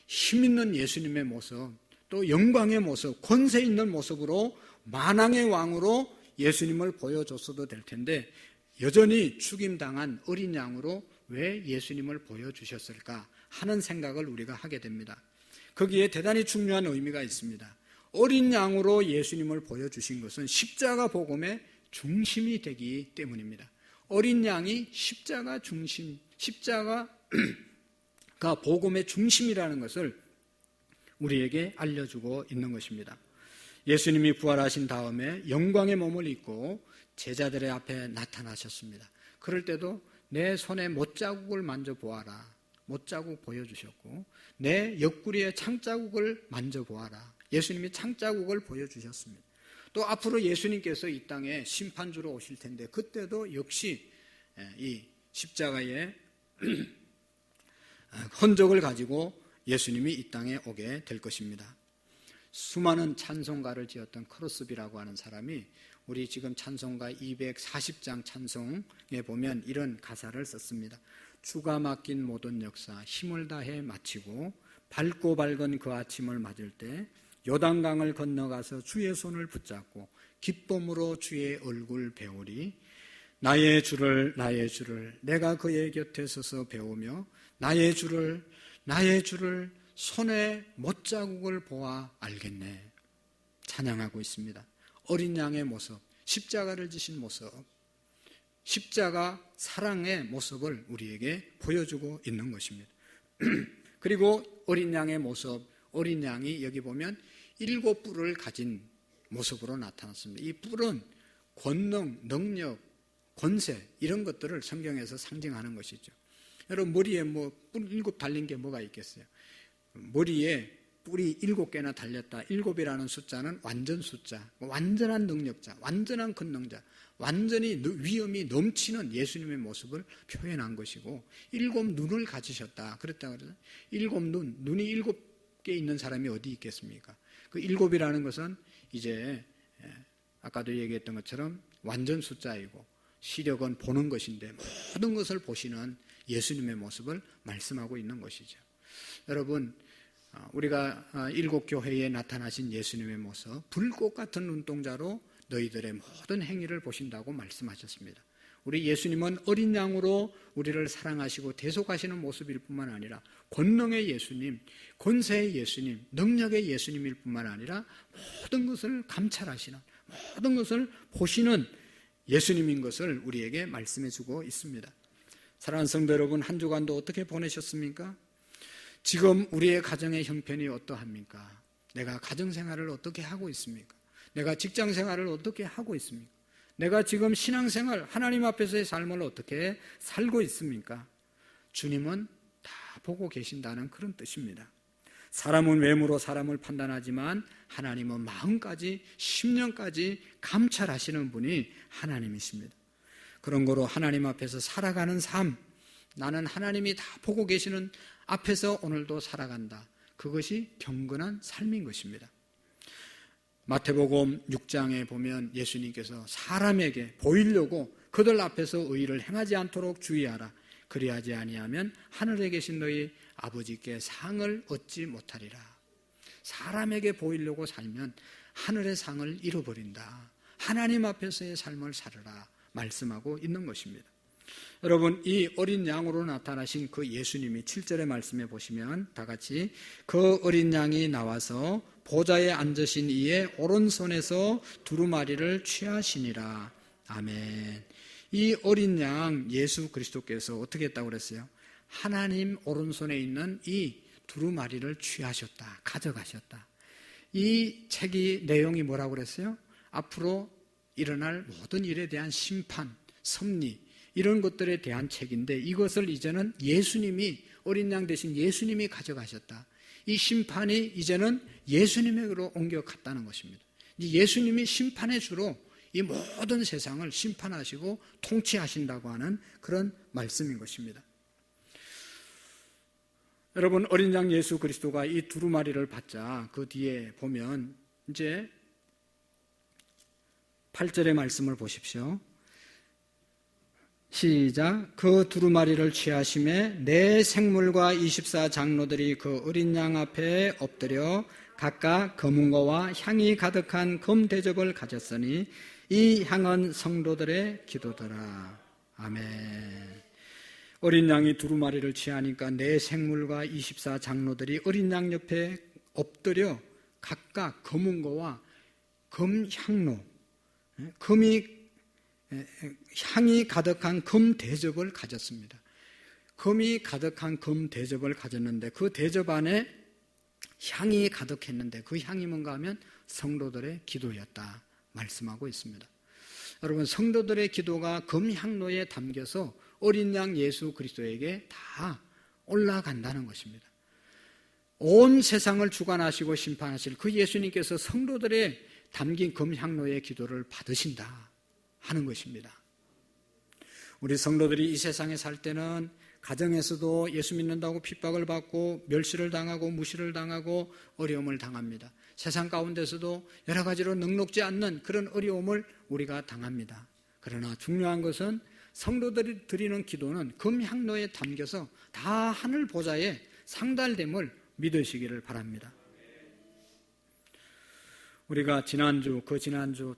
힘있는 예수님의 모습, 또 영광의 모습, 권세 있는 모습으로 만왕의 왕으로 예수님을 보여줬어도 될 텐데 여전히 죽임당한 어린 양으로 왜 예수님을 보여주셨을까 하는 생각을 우리가 하게 됩니다. 거기에 대단히 중요한 의미가 있습니다. 어린 양으로 예수님을 보여주신 것은 십자가 복음의 중심이 되기 때문입니다. 어린 양이 십자가가 복음의 중심이라는 것을 우리에게 알려주고 있는 것입니다. 예수님이 부활하신 다음에 영광의 몸을 입고 제자들의 앞에 나타나셨습니다. 그럴 때도 내 손에 못자국을 만져보아라. 못자국 보여주셨고 내 옆구리에 창자국을 만져보아라. 예수님이 창자국을 보여주셨습니다. 또 앞으로 예수님께서 이 땅에 심판주로 오실 텐데 그때도 역시 이 십자가의 흔적을 가지고 예수님이 이 땅에 오게 될 것입니다. 수많은 찬송가를 지었던 크로스비라고 하는 사람이 우리 지금 찬송가 240장 찬송에 보면 이런 가사를 썼습니다. 주가 맡긴 모든 역사 힘을 다해 마치고 밝고 밝은 그 아침을 맞을 때 요단강을 건너가서 주의 손을 붙잡고 기쁨으로 주의 얼굴 배우리. 나의 주를 내가 그의 곁에 서서 배우며 나의 주를 손에 못자국을 보아 알겠네. 찬양하고 있습니다. 어린 양의 모습, 십자가를 지신 모습, 십자가 사랑의 모습을 우리에게 보여주고 있는 것입니다. 그리고 어린 양의 모습, 어린 양이 여기 보면 7뿔을 가진 모습으로 나타났습니다. 이 뿔은 권능, 능력, 권세 이런 것들을 성경에서 상징하는 것이죠. 여러분 머리에 뿔 7 달린 게 뭐가 있겠어요? 머리에 뿔이 7개나 달렸다. 7이라는 숫자는 완전 숫자, 완전한 능력자, 완전한 권능자, 완전히 위엄이 넘치는 예수님의 모습을 표현한 것이고 7 눈을 가지셨다. 그랬다 그래서 7 눈이 7개 있는 사람이 어디 있겠습니까? 그 7이라는 것은 이제 아까도 얘기했던 것처럼 완전 숫자이고 시력은 보는 것인데 모든 것을 보시는 예수님의 모습을 말씀하고 있는 것이죠. 여러분, 우리가 7교회에 나타나신 예수님의 모습, 불꽃 같은 눈동자로 너희들의 모든 행위를 보신다고 말씀하셨습니다. 우리 예수님은 어린 양으로 우리를 사랑하시고 대속하시는 모습일 뿐만 아니라 권능의 예수님, 권세의 예수님, 능력의 예수님일 뿐만 아니라 모든 것을 감찰하시는, 모든 것을 보시는 예수님인 것을 우리에게 말씀해 주고 있습니다. 사랑하는 성도 여러분, 한 주간도 어떻게 보내셨습니까? 지금 우리의 가정의 형편이 어떠합니까? 내가 가정생활을 어떻게 하고 있습니까? 내가 직장생활을 어떻게 하고 있습니까? 내가 지금 신앙생활, 하나님 앞에서의 삶을 어떻게 살고 있습니까? 주님은 다 보고 계신다는 그런 뜻입니다. 사람은 외모로 사람을 판단하지만 하나님은 마음까지, 심령까지 감찰하시는 분이 하나님이십니다. 그런 거로 하나님 앞에서 살아가는 삶, 나는 하나님이 다 보고 계시는 앞에서 오늘도 살아간다. 그것이 경건한 삶인 것입니다. 마태복음 6장에 보면 예수님께서 사람에게 보이려고 그들 앞에서 의를 행하지 않도록 주의하라. 그리하지 아니하면 하늘에 계신 너희 아버지께 상을 얻지 못하리라. 사람에게 보이려고 살면 하늘의 상을 잃어버린다. 하나님 앞에서의 삶을 살아라 말씀하고 있는 것입니다. 여러분, 이 어린 양으로 나타나신 그 예수님이 7절의 말씀에 보시면 다 같이 그 어린 양이 나와서 보좌에 앉으신 이의 오른손에서 두루마리를 취하시니라. 아멘. 이 어린 양 예수 그리스도께서 어떻게 했다고 그랬어요? 하나님 오른손에 있는 이 두루마리를 취하셨다. 가져가셨다. 이 책이 내용이 뭐라고 그랬어요? 앞으로 일어날 모든 일에 대한 심판, 섭리 이런 것들에 대한 책인데 이것을 이제는 예수님이 어린 양 대신 예수님이 가져가셨다. 이 심판이 이제는 예수님에게로 옮겨갔다는 것입니다. 예수님이 심판의 주로 이 모든 세상을 심판하시고 통치하신다고 하는 그런 말씀인 것입니다. 여러분, 어린 양 예수 그리스도가 이 두루마리를 받자 그 뒤에 보면 이제 8절의 말씀을 보십시오. 시작. 그 두루마리를 취하심에 네 생물과 24장로들이 그 어린 양 앞에 엎드려 각각 검은 거와 향이 가득한 금 대접을 가졌으니 이 향은 성도들의 기도더라. 아멘. 어린 양이 두루마리를 취하니까 네 생물과 24장로들이 어린 양 옆에 엎드려 각각 검은 거와 금향로, 향이 가득한 금 대접을 가졌습니다. 금이 가득한 금 대접을 가졌는데 그 대접 안에 향이 가득했는데 그 향이 뭔가 하면 성도들의 기도였다 말씀하고 있습니다. 여러분, 성도들의 기도가 금향로에 담겨서 어린 양 예수 그리스도에게 다 올라간다는 것입니다. 온 세상을 주관하시고 심판하실 그 예수님께서 성도들의 담긴 금향로의 기도를 받으신다 하는 것입니다. 우리 성도들이 이 세상에 살 때는 가정에서도 예수 믿는다고 핍박을 받고 멸시를 당하고 무시를 당하고 어려움을 당합니다. 세상 가운데서도 여러 가지로 넉넉지 않는 그런 어려움을 우리가 당합니다. 그러나 중요한 것은 성도들이 드리는 기도는 금향로에 담겨서 다 하늘 보좌에 상달됨을 믿으시기를 바랍니다. 우리가 지난주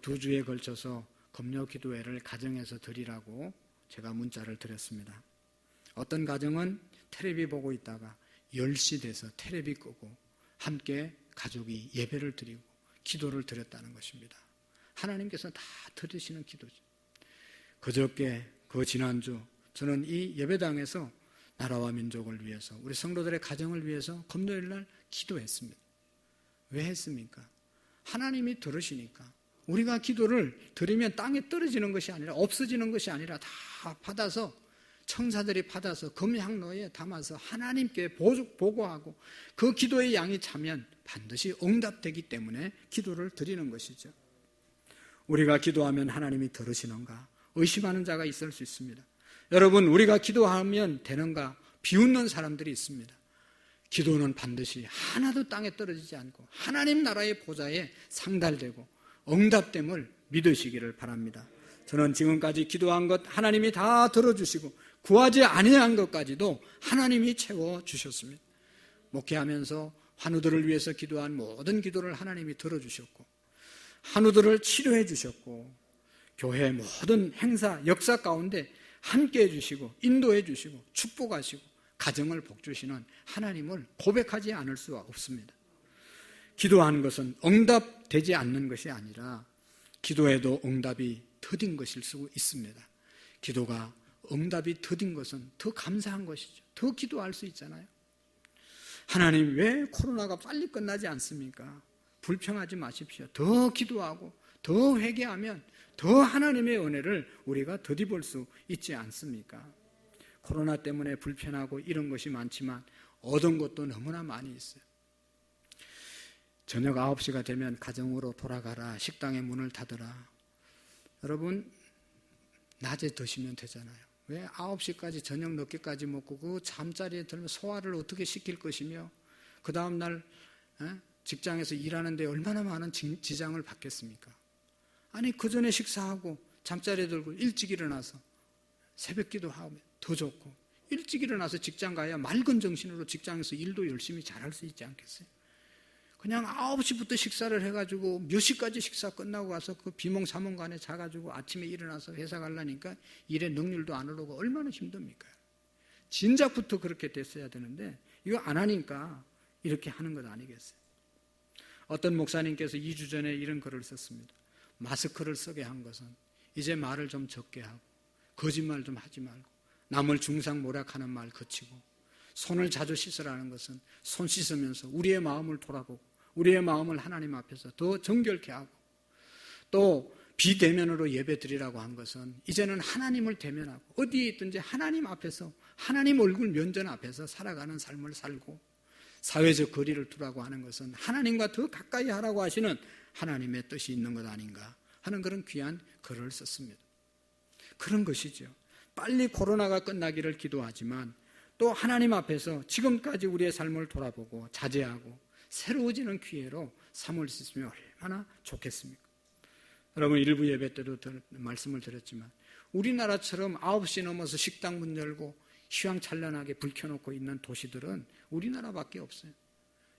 두 주에 걸쳐서 금요 기도회를 가정에서 드리라고 제가 문자를 드렸습니다. 어떤 가정은 텔레비 보고 있다가 10시 돼서 텔레비 끄고 함께 가족이 예배를 드리고 기도를 드렸다는 것입니다. 하나님께서 다 들으시는 기도죠. 그저께 지난주 저는 이 예배당에서 나라와 민족을 위해서 우리 성도들의 가정을 위해서 금요일날 기도했습니다. 왜 했습니까? 하나님이 들으시니까. 우리가 기도를 드리면 땅에 떨어지는 것이 아니라 없어지는 것이 아니라 다 받아서 청사들이 받아서 금향로에 담아서 하나님께 보고하고 그 기도의 양이 차면 반드시 응답되기 때문에 기도를 드리는 것이죠. 우리가 기도하면 하나님이 들으시는가 의심하는 자가 있을 수 있습니다. 여러분, 우리가 기도하면 되는가 비웃는 사람들이 있습니다. 기도는 반드시 하나도 땅에 떨어지지 않고 하나님 나라의 보좌에 상달되고 응답됨을 믿으시기를 바랍니다. 저는 지금까지 기도한 것 하나님이 다 들어주시고 구하지 아니한 것까지도 하나님이 채워주셨습니다. 목회하면서 환우들을 위해서 기도한 모든 기도를 하나님이 들어주셨고 환우들을 치료해 주셨고 교회 모든 행사, 역사 가운데 함께해 주시고 인도해 주시고 축복하시고 가정을 복주시는 하나님을 고백하지 않을 수가 없습니다. 기도하는 것은 응답되지 않는 것이 아니라 기도에도 응답이 더딘 것일 수 있습니다. 기도가 응답이 더딘 것은 더 감사한 것이죠. 더 기도할 수 있잖아요. 하나님, 왜 코로나가 빨리 끝나지 않습니까? 불평하지 마십시오. 더 기도하고 더 회개하면 더 하나님의 은혜를 우리가 더디볼 수 있지 않습니까? 코로나 때문에 불편하고 이런 것이 많지만 얻은 것도 너무나 많이 있어요. 저녁 9시가 되면 가정으로 돌아가라, 식당의 문을 닫으라. 여러분, 낮에 드시면 되잖아요. 왜 9시까지 저녁 늦게까지 먹고 그 잠자리에 들면 소화를 어떻게 시킬 것이며 그 다음날 직장에서 일하는데 얼마나 많은 지장을 받겠습니까? 아니, 그 전에 식사하고 잠자리에 들고 일찍 일어나서 새벽 기도하면 더 좋고 일찍 일어나서 직장 가야 맑은 정신으로 직장에서 일도 열심히 잘할 수 있지 않겠어요? 그냥 9시부터 식사를 해가지고 몇 시까지 식사 끝나고 와서 그 비몽사몽간에 자가지고 아침에 일어나서 회사 가려니까 일에 능률도 안 오르고 얼마나 힘듭니까? 진작부터 그렇게 됐어야 되는데 이거 안 하니까 이렇게 하는 것 아니겠어요? 어떤 목사님께서 2주 전에 이런 글을 썼습니다. 마스크를 쓰게 한 것은 이제 말을 좀 적게 하고 거짓말 좀 하지 말고 남을 중상모략하는 말 그치고 손을 자주 씻으라는 것은 손 씻으면서 우리의 마음을 돌아보고 우리의 마음을 하나님 앞에서 더 정결케 하고 또 비대면으로 예배 드리라고 한 것은 이제는 하나님을 대면하고 어디에 있든지 하나님 앞에서 하나님 얼굴 면전 앞에서 살아가는 삶을 살고 사회적 거리를 두라고 하는 것은 하나님과 더 가까이 하라고 하시는 하나님의 뜻이 있는 것 아닌가 하는 그런 귀한 글을 썼습니다. 그런 것이죠. 빨리 코로나가 끝나기를 기도하지만 또 하나님 앞에서 지금까지 우리의 삶을 돌아보고 자제하고 새로워지는 기회로 삼을 수 있으면 얼마나 좋겠습니까? 여러분, 일부 예배 때도 말씀을 드렸지만 우리나라처럼 9시 넘어서 식당 문 열고 휘황찬란하게 불 켜놓고 있는 도시들은 우리나라밖에 없어요.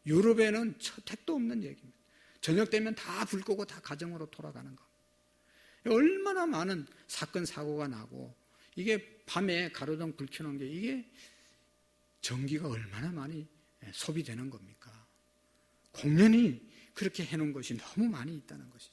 유럽에는 택도 없는 얘기입니다. 저녁 되면 다 불 끄고 다 가정으로 돌아가는 거. 얼마나 많은 사건 사고가 나고 이게 밤에 가로등 불 켜놓은 게 이게 전기가 얼마나 많이 소비되는 겁니까? 공연히 그렇게 해놓은 것이 너무 많이 있다는 것이죠.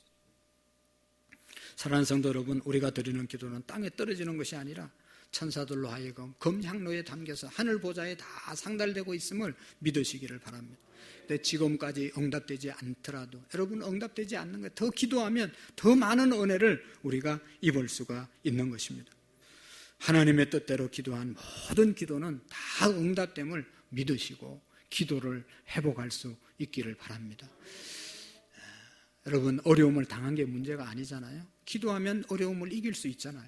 사랑하는 성도 여러분, 우리가 드리는 기도는 땅에 떨어지는 것이 아니라 천사들로 하여금 금향로에 담겨서 하늘 보좌에 다 상달되고 있음을 믿으시기를 바랍니다. 근데 지금까지 응답되지 않더라도 여러분, 응답되지 않는 것, 더 기도하면 더 많은 은혜를 우리가 입을 수가 있는 것입니다. 하나님의 뜻대로 기도한 모든 기도는 다 응답됨을 믿으시고 기도를 회복할 수 있기를 바랍니다. 여러분, 어려움을 당한 게 문제가 아니잖아요. 기도하면 어려움을 이길 수 있잖아요.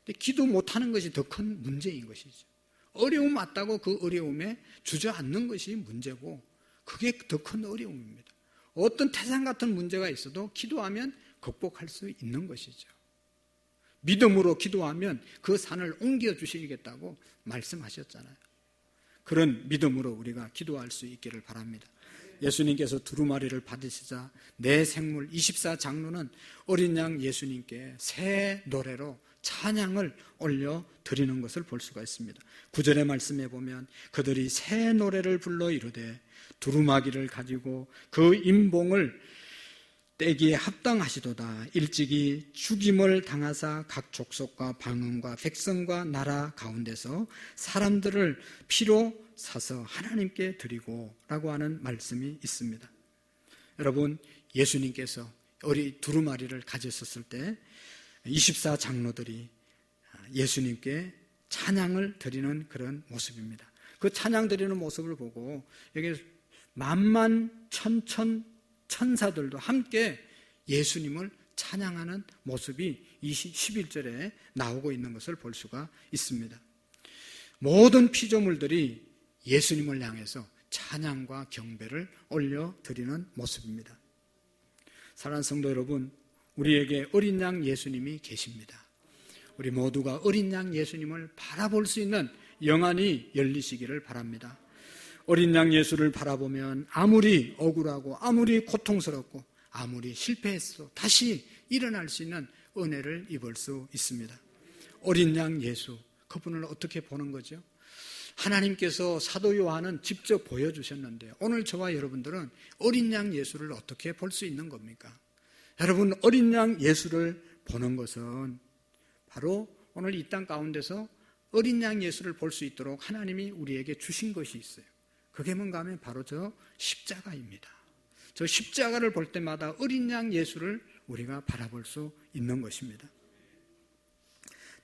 근데 기도 못하는 것이 더 큰 문제인 것이죠. 어려움 왔다고 그 어려움에 주저앉는 것이 문제고 그게 더 큰 어려움입니다. 어떤 태산 같은 문제가 있어도 기도하면 극복할 수 있는 것이죠. 믿음으로 기도하면 그 산을 옮겨주시겠다고 말씀하셨잖아요. 그런 믿음으로 우리가 기도할 수 있기를 바랍니다. 예수님께서 두루마리를 받으시자 내 생물 24장로는 어린 양 예수님께 새 노래로 찬양을 올려 드리는 것을 볼 수가 있습니다. 9절의 말씀에 보면 그들이 새 노래를 불러 이르되 두루마기를 가지고 그 임봉을 떼기에 합당하시도다. 일찍이 죽임을 당하사 각 족속과 방언과 백성과 나라 가운데서 사람들을 피로 사서 하나님께 드리고 라고 하는 말씀이 있습니다. 여러분, 예수님께서 두루마리를 가졌었을 때 24장로들이 예수님께 찬양을 드리는 그런 모습입니다. 그 찬양 드리는 모습을 보고 여기 만만 천사들도 함께 예수님을 찬양하는 모습이 11절에 나오고 있는 것을 볼 수가 있습니다. 모든 피조물들이 예수님을 향해서 찬양과 경배를 올려드리는 모습입니다. 사랑하는 성도 여러분, 우리에게 어린 양 예수님이 계십니다. 우리 모두가 어린 양 예수님을 바라볼 수 있는 영안이 열리시기를 바랍니다. 어린 양 예수를 바라보면 아무리 억울하고 아무리 고통스럽고 아무리 실패했어 다시 일어날 수 있는 은혜를 입을 수 있습니다. 어린 양 예수, 그분을 어떻게 보는 거죠? 하나님께서 사도 요한은 직접 보여주셨는데 오늘 저와 여러분들은 어린 양 예수를 어떻게 볼 수 있는 겁니까? 여러분, 어린 양 예수를 보는 것은 바로 오늘 이 땅 가운데서 어린 양 예수를 볼 수 있도록 하나님이 우리에게 주신 것이 있어요. 그게 뭔가 하면 바로 저 십자가입니다. 저 십자가를 볼 때마다 어린 양 예수를 우리가 바라볼 수 있는 것입니다.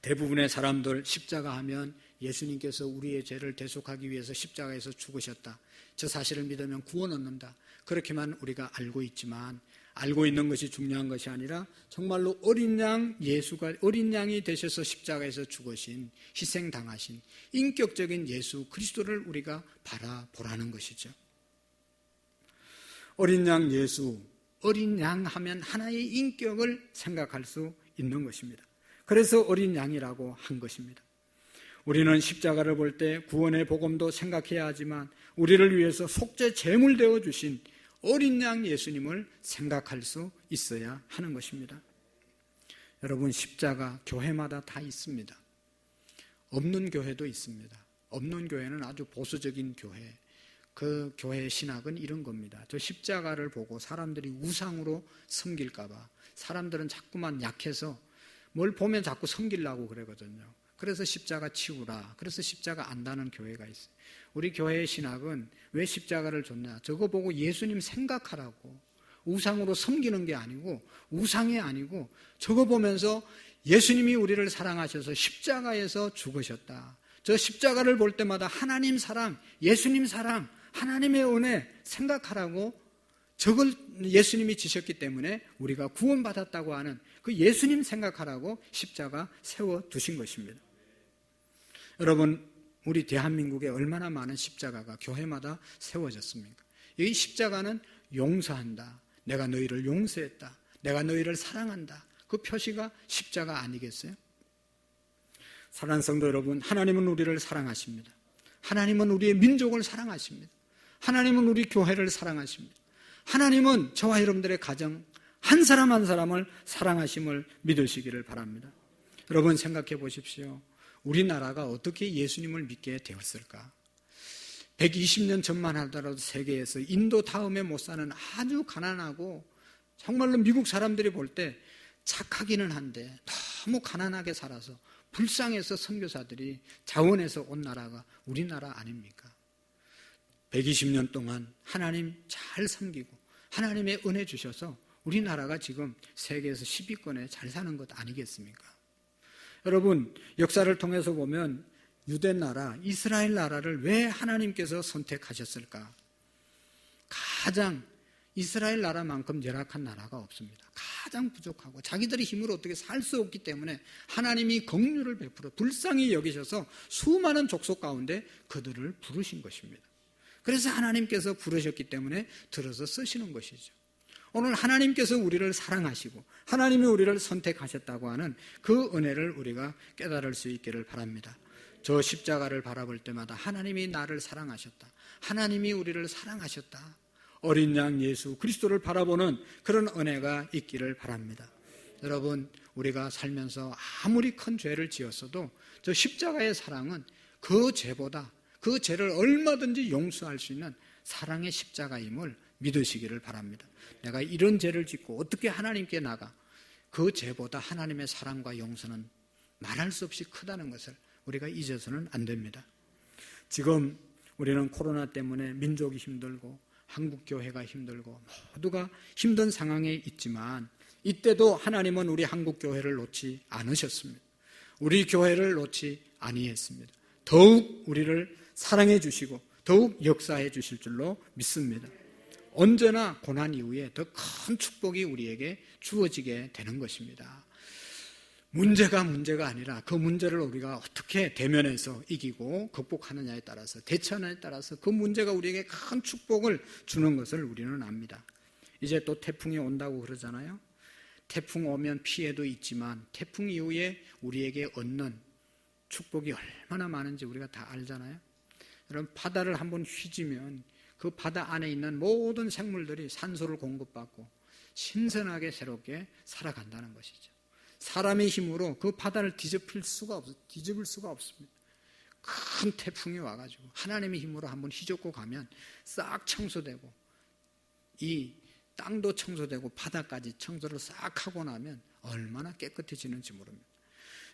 대부분의 사람들 십자가 하면 예수님께서 우리의 죄를 대속하기 위해서 십자가에서 죽으셨다, 저 사실을 믿으면 구원 얻는다, 그렇게만 우리가 알고 있지만 알고 있는 것이 중요한 것이 아니라 정말로 어린 양 예수가 어린 양이 되셔서 십자가에서 죽으신, 희생당하신 인격적인 예수 그리스도를 우리가 바라보라는 것이죠. 어린 양 예수, 어린 양 하면 하나의 인격을 생각할 수 있는 것입니다. 그래서 어린 양이라고 한 것입니다. 우리는 십자가를 볼 때 구원의 복음도 생각해야 하지만 우리를 위해서 속죄 제물 되어 주신 어린 양 예수님을 생각할 수 있어야 하는 것입니다. 여러분, 십자가 교회마다 다 있습니다. 없는 교회도 있습니다. 없는 교회는 아주 보수적인 교회, 그 교회의 신학은 이런 겁니다. 저 십자가를 보고 사람들이 우상으로 섬길까 봐 사람들은 자꾸만 약해서 뭘 보면 자꾸 섬기려고 그러거든요. 그래서 십자가 치우라, 그래서 십자가 안다는 교회가 있어요. 우리 교회의 신학은 왜 십자가를 줬냐, 저거 보고 예수님 생각하라고, 우상으로 섬기는 게 아니고 우상이 아니고 저거 보면서 예수님이 우리를 사랑하셔서 십자가에서 죽으셨다, 저 십자가를 볼 때마다 하나님 사랑, 예수님 사랑 하나님의 은혜 생각하라고 저걸 예수님이 지셨기 때문에 우리가 구원받았다고 하는 그 예수님 생각하라고 십자가 세워두신 것입니다. 여러분, 우리 대한민국에 얼마나 많은 십자가가 교회마다 세워졌습니까? 이 십자가는 용서한다, 내가 너희를 용서했다, 내가 너희를 사랑한다, 그 표시가 십자가 아니겠어요? 사랑하는 성도 여러분, 하나님은 우리를 사랑하십니다. 하나님은 우리의 민족을 사랑하십니다. 하나님은 우리 교회를 사랑하십니다. 하나님은 저와 여러분들의 가정 한 사람 한 사람을 사랑하심을 믿으시기를 바랍니다. 여러분 생각해 보십시오. 우리나라가 어떻게 예수님을 믿게 되었을까? 120년 전만 하더라도 세계에서 인도 다음에 못 사는 아주 가난하고 정말로 미국 사람들이 볼 때 착하기는 한데 너무 가난하게 살아서 불쌍해서 선교사들이 자원해서 온 나라가 우리나라 아닙니까? 120년 동안 하나님 잘 섬기고 하나님의 은혜 주셔서 우리나라가 지금 세계에서 10위권에 잘 사는 것 아니겠습니까? 여러분, 역사를 통해서 보면 유대 나라, 이스라엘 나라를 왜 하나님께서 선택하셨을까? 가장 이스라엘 나라만큼 열악한 나라가 없습니다. 가장 부족하고 자기들의 힘으로 어떻게 살 수 없기 때문에 하나님이 긍휼을 베풀어 불쌍히 여기셔서 수많은 족속 가운데 그들을 부르신 것입니다. 그래서 하나님께서 부르셨기 때문에 들어서 쓰시는 것이죠. 오늘 하나님께서 우리를 사랑하시고 하나님이 우리를 선택하셨다고 하는 그 은혜를 우리가 깨달을 수 있기를 바랍니다. 저 십자가를 바라볼 때마다 하나님이 나를 사랑하셨다, 하나님이 우리를 사랑하셨다, 어린 양 예수 그리스도를 바라보는 그런 은혜가 있기를 바랍니다. 여러분, 우리가 살면서 아무리 큰 죄를 지었어도 저 십자가의 사랑은 그 죄보다 그 죄를 얼마든지 용서할 수 있는 사랑의 십자가임을 믿으시기를 바랍니다. 내가 이런 죄를 짓고 어떻게 하나님께 나가? 그 죄보다 하나님의 사랑과 용서는 말할 수 없이 크다는 것을 우리가 잊어서는 안 됩니다. 지금 우리는 코로나 때문에 민족이 힘들고 한국교회가 힘들고 모두가 힘든 상황에 있지만 이때도 하나님은 우리 한국교회를 놓지 않으셨습니다. 우리 교회를 놓지 아니했습니다. 더욱 우리를 사랑해 주시고 더욱 역사해 주실 줄로 믿습니다. 언제나 고난 이후에 더 큰 축복이 우리에게 주어지게 되는 것입니다. 문제가 아니라 그 문제를 우리가 어떻게 대면해서 이기고 극복하느냐에 따라서 대처하느냐에 따라서 그 문제가 우리에게 큰 축복을 주는 것을 우리는 압니다. 이제 또 태풍이 온다고 그러잖아요. 태풍 오면 피해도 있지만 태풍 이후에 우리에게 얻는 축복이 얼마나 많은지 우리가 다 알잖아요. 여러분, 바다를 한번 휘지면 그 바다 안에 있는 모든 생물들이 산소를 공급받고 신선하게 새롭게 살아간다는 것이죠. 사람의 힘으로 그 바다를 뒤집을 수가 없습니다. 큰 태풍이 와가지고 하나님의 힘으로 한번 휘젓고 가면 싹 청소되고 이 땅도 청소되고 바다까지 청소를 싹 하고 나면 얼마나 깨끗해지는지 모릅니다.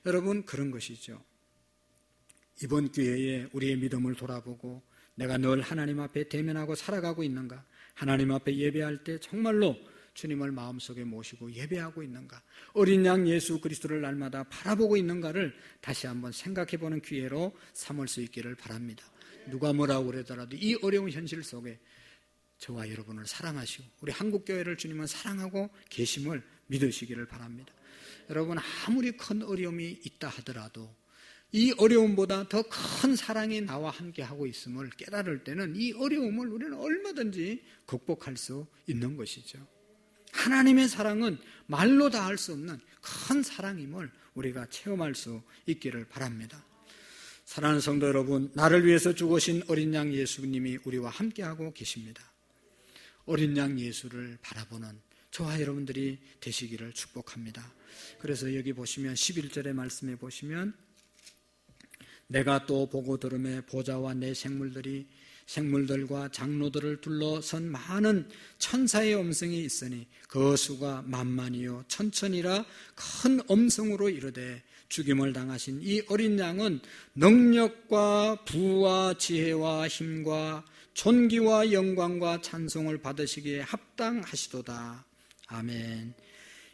여러분, 그런 것이죠. 이번 기회에 우리의 믿음을 돌아보고 내가 늘 하나님 앞에 대면하고 살아가고 있는가? 하나님 앞에 예배할 때 정말로 주님을 마음속에 모시고 예배하고 있는가? 어린 양 예수 그리스도를 날마다 바라보고 있는가를 다시 한번 생각해보는 기회로 삼을 수 있기를 바랍니다. 누가 뭐라고 그러더라도 이 어려운 현실 속에 저와 여러분을 사랑하시고 우리 한국교회를 주님은 사랑하고 계심을 믿으시기를 바랍니다. 여러분, 아무리 큰 어려움이 있다 하더라도 이 어려움보다 더 큰 사랑이 나와 함께하고 있음을 깨달을 때는 이 어려움을 우리는 얼마든지 극복할 수 있는 것이죠. 하나님의 사랑은 말로 다 할 수 없는 큰 사랑임을 우리가 체험할 수 있기를 바랍니다. 사랑하는 성도 여러분, 나를 위해서 죽으신 어린 양 예수님이 우리와 함께하고 계십니다. 어린 양 예수를 바라보는 저와 여러분들이 되시기를 축복합니다. 그래서 여기 보시면 11절의 말씀에 보시면 내가 또 보고 들음에 보좌와 내 생물들과 장로들을 둘러선 많은 천사의 음성이 있으니 그 수가 만만이요 천천이라 큰 음성으로 이르되 죽임을 당하신 이 어린 양은 능력과 부와 지혜와 힘과 존귀와 영광과 찬송을 받으시기에 합당하시도다. 아멘.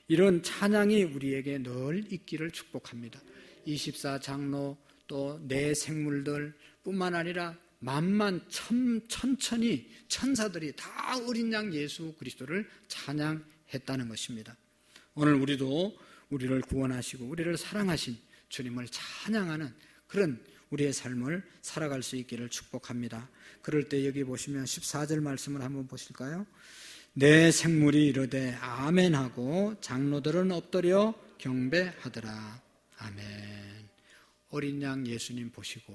이런 찬양이 우리에게 늘 있기를 축복합니다. 24 장로 또 내 생물들 뿐만 아니라 만만 천천히 천사들이 다 어린 양 예수 그리스도를 찬양했다는 것입니다. 오늘 우리도 우리를 구원하시고 우리를 사랑하신 주님을 찬양하는 그런 우리의 삶을 살아갈 수 있기를 축복합니다. 그럴 때 여기 보시면 14절 말씀을 한번 보실까요? 내 생물이 이르되 아멘하고 장로들은 엎드려 경배하더라. 아멘. 어린 양 예수님 보시고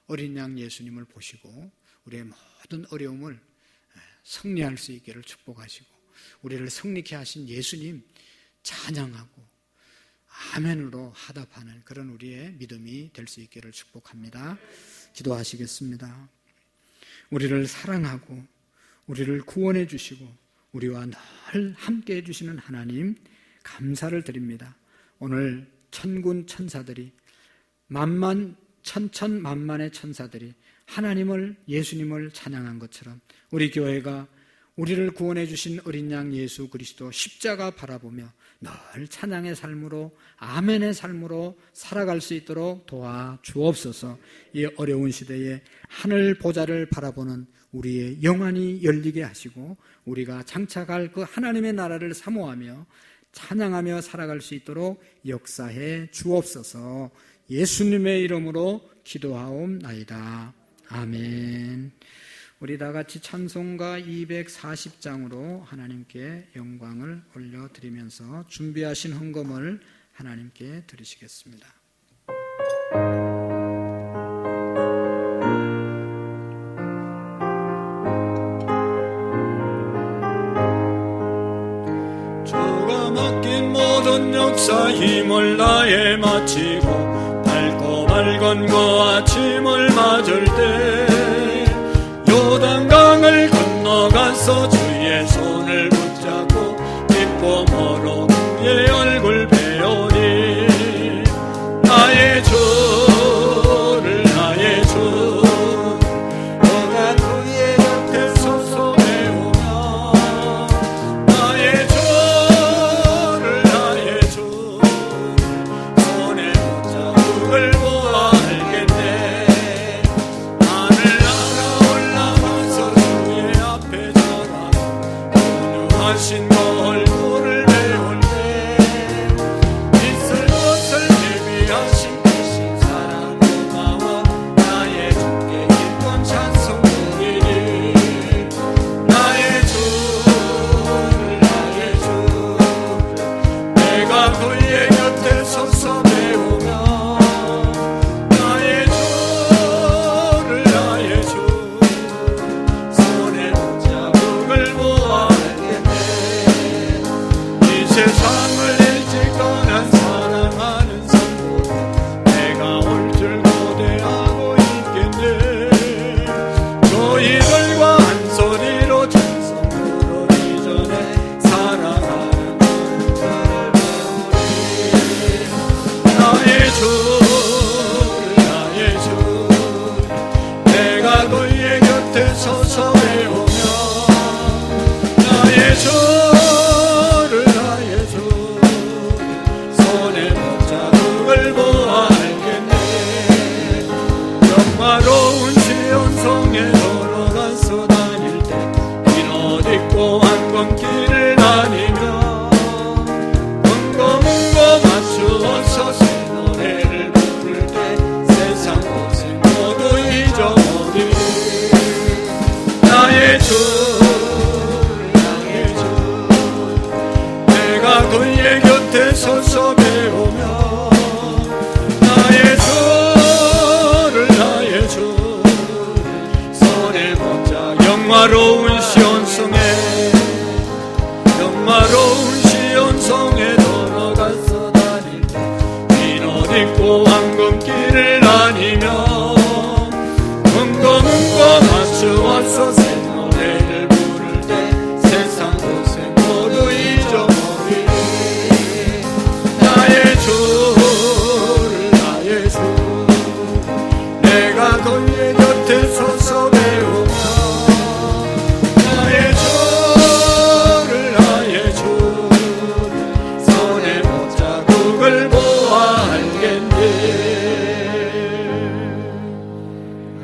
어린 양 예수님을 보시고 우리의 모든 어려움을 승리할 수 있기를 축복하시고 우리를 승리케 하신 예수님 찬양하고 아멘으로 화답하는 그런 우리의 믿음이 될 수 있기를 축복합니다. 기도하시겠습니다. 우리를 사랑하고 우리를 구원해 주시고 우리와 늘 함께 해주시는 하나님 감사를 드립니다. 오늘 천군 천사들이 천천만만의 천사들이 하나님을 예수님을 찬양한 것처럼 우리 교회가 우리를 구원해 주신 어린 양 예수 그리스도 십자가 바라보며 늘 찬양의 삶으로 아멘의 삶으로 살아갈 수 있도록 도와주옵소서. 이 어려운 시대에 하늘 보좌를 바라보는 우리의 영안이 열리게 하시고 우리가 장차갈 그 하나님의 나라를 사모하며 찬양하며 살아갈 수 있도록 역사해 주옵소서. 예수님의 이름으로 기도하옵나이다. 아멘. 우리 다 같이 찬송가 240장으로 하나님께 영광을 올려드리면서 준비하신 헌금을 하나님께 드리시겠습니다. 주가 맡긴 모든 역사 힘을 다해 마치고 밝고 밝은 그 아침을 맞을 때 요단강을 건너가서 주의 손을 붙잡고 기쁨으로 그의 얼굴 배우니 나의 주를 나의 주 너가 그의 곁에 서서 배우며 나의 주를 나의 주 손에 붙잡을 보아 알겠네. 하신 그 얼굴을 배울 때 있을 것을 대비하신 크신 사랑 고마워 나의 주께 기쁜 찬송 드리리 나의 주를 나의 주 내가 그의 곁에 서서 배우며 나의 주를 나의 주 손에 붙잡을 보아 세상을 일찍 떠난 사랑하는 성도 내가 올 줄 고대하고 있겠네. 너희들과 한 소리로 찬송 부르기 전에 사랑하는 너를 배우리 나의 주 나의 주 내가 너희의 곁에 서서 배우며 나의 주 영화로운 시온성에 걸어가서 다닐 때 긴 옷 입고 황금길을 다니며 문고 맞추어서 새 노래를 부를 때 세상 고생 모두 잊어버리리 나의 주 나의 주 내가 그의 곁에 서서 배우며 나의 주를 나의 주 손에 붙자 영화로운 시온성에 영화로운 시온성에 돌아가서 다닐 긴 옷 입고 황금길을 다니며 문고 맞추어서 새 노래를 부를 때 세상 고생 모두 잊어버리리 나의 주를 나의 주 내가 그의 곁에 서서 배우며 나의 주를 나의 주 손에 못자국을 보아 알겠네.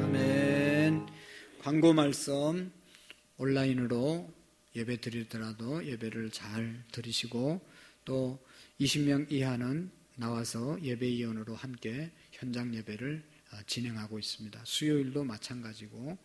아멘. 광고 말씀 온라인으로 예배 드리더라도 예배를 잘 드리시고 또 20명 이하는 나와서 예배위원으로 함께 현장 예배를 진행하고 있습니다. 수요일도 마찬가지고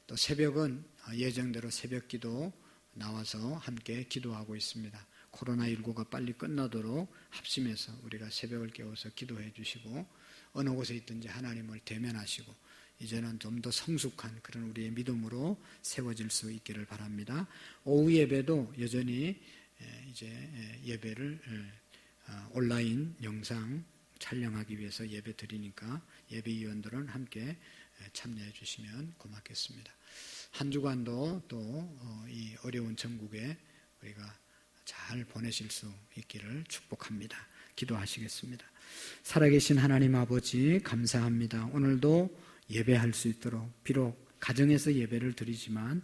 또 새벽은 예정대로 새벽기도 나와서 함께 기도하고 있습니다. 코로나19가 빨리 끝나도록 합심해서 우리가 새벽을 깨워서 기도해 주시고 어느 곳에 있든지 하나님을 대면하시고 이제는 좀 더 성숙한 그런 우리의 믿음으로 세워질 수 있기를 바랍니다. 오후 예배도 여전히 이제 예배를 온라인 영상 촬영하기 위해서 예배 드리니까 예배위원들은 함께 참여해 주시면 고맙겠습니다. 한 주간도 또 이 어려운 전국에 우리가 잘 보내실 수 있기를 축복합니다. 기도하시겠습니다. 살아계신 하나님 아버지 감사합니다. 오늘도 예배할 수 있도록 비록 가정에서 예배를 드리지만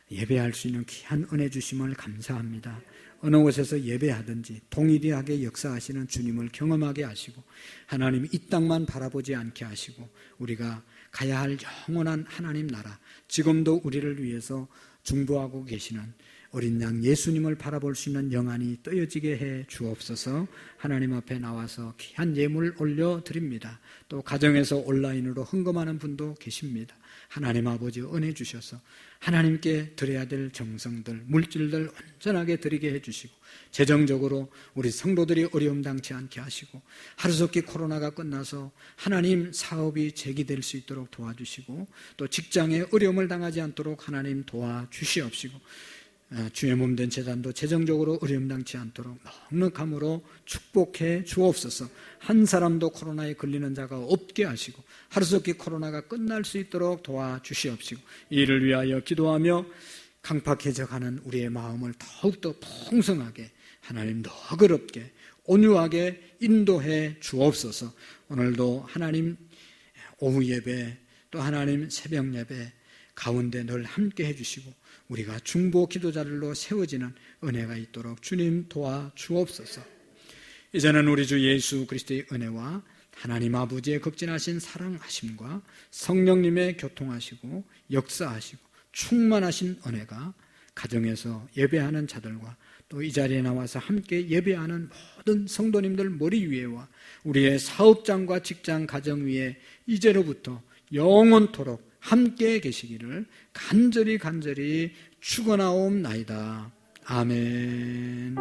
예배할 수 있는 귀한 은혜 주심을 감사합니다. 어느 곳에서 예배하든지 동일하게 역사하시는 주님을 경험하게 하시고 하나님 이 땅만 바라보지 않게 하시고 우리가 가야 할 영원한 하나님 나라 지금도 우리를 위해서 중보하고 계시는 어린 양 예수님을 바라볼 수 있는 영안이 떠여지게 해 주옵소서. 하나님 앞에 나와서 귀한 예물 올려드립니다. 또 가정에서 온라인으로 헌금하는 분도 계십니다. 하나님 아버지 은혜 주셔서 하나님께 드려야 될 정성들, 물질들 온전하게 드리게 해주시고 재정적으로 우리 성도들이 어려움 당치 않게 하시고 하루속히 코로나가 끝나서 하나님 사업이 재기될 수 있도록 도와주시고 또 직장에 어려움을 당하지 않도록 하나님 도와주시옵시고 주의 몸된 재단도 재정적으로 어려움 당치 않도록 넉넉함으로 축복해 주옵소서. 한 사람도 코로나에 걸리는 자가 없게 하시고 하루속히 코로나가 끝날 수 있도록 도와주시옵시고 이를 위하여 기도하며 강팍해져가는 우리의 마음을 더욱더 풍성하게 하나님 너그럽게 온유하게 인도해 주옵소서. 오늘도 하나님 오후 예배 또 하나님 새벽 예배 가운데 늘 함께 해주시고 우리가 중보 기도자들로 세워지는 은혜가 있도록 주님 도와주옵소서. 이제는 우리 주 예수 그리스도의 은혜와 하나님 아버지의 극진하신 사랑하심과 성령님의 교통하시고 역사하시고 충만하신 은혜가 가정에서 예배하는 자들과 또 이 자리에 나와서 함께 예배하는 모든 성도님들 머리 위에와 우리의 사업장과 직장 가정 위에 이제로부터 영원토록 함께 계시기를 간절히 축원하옵나이다. 아멘.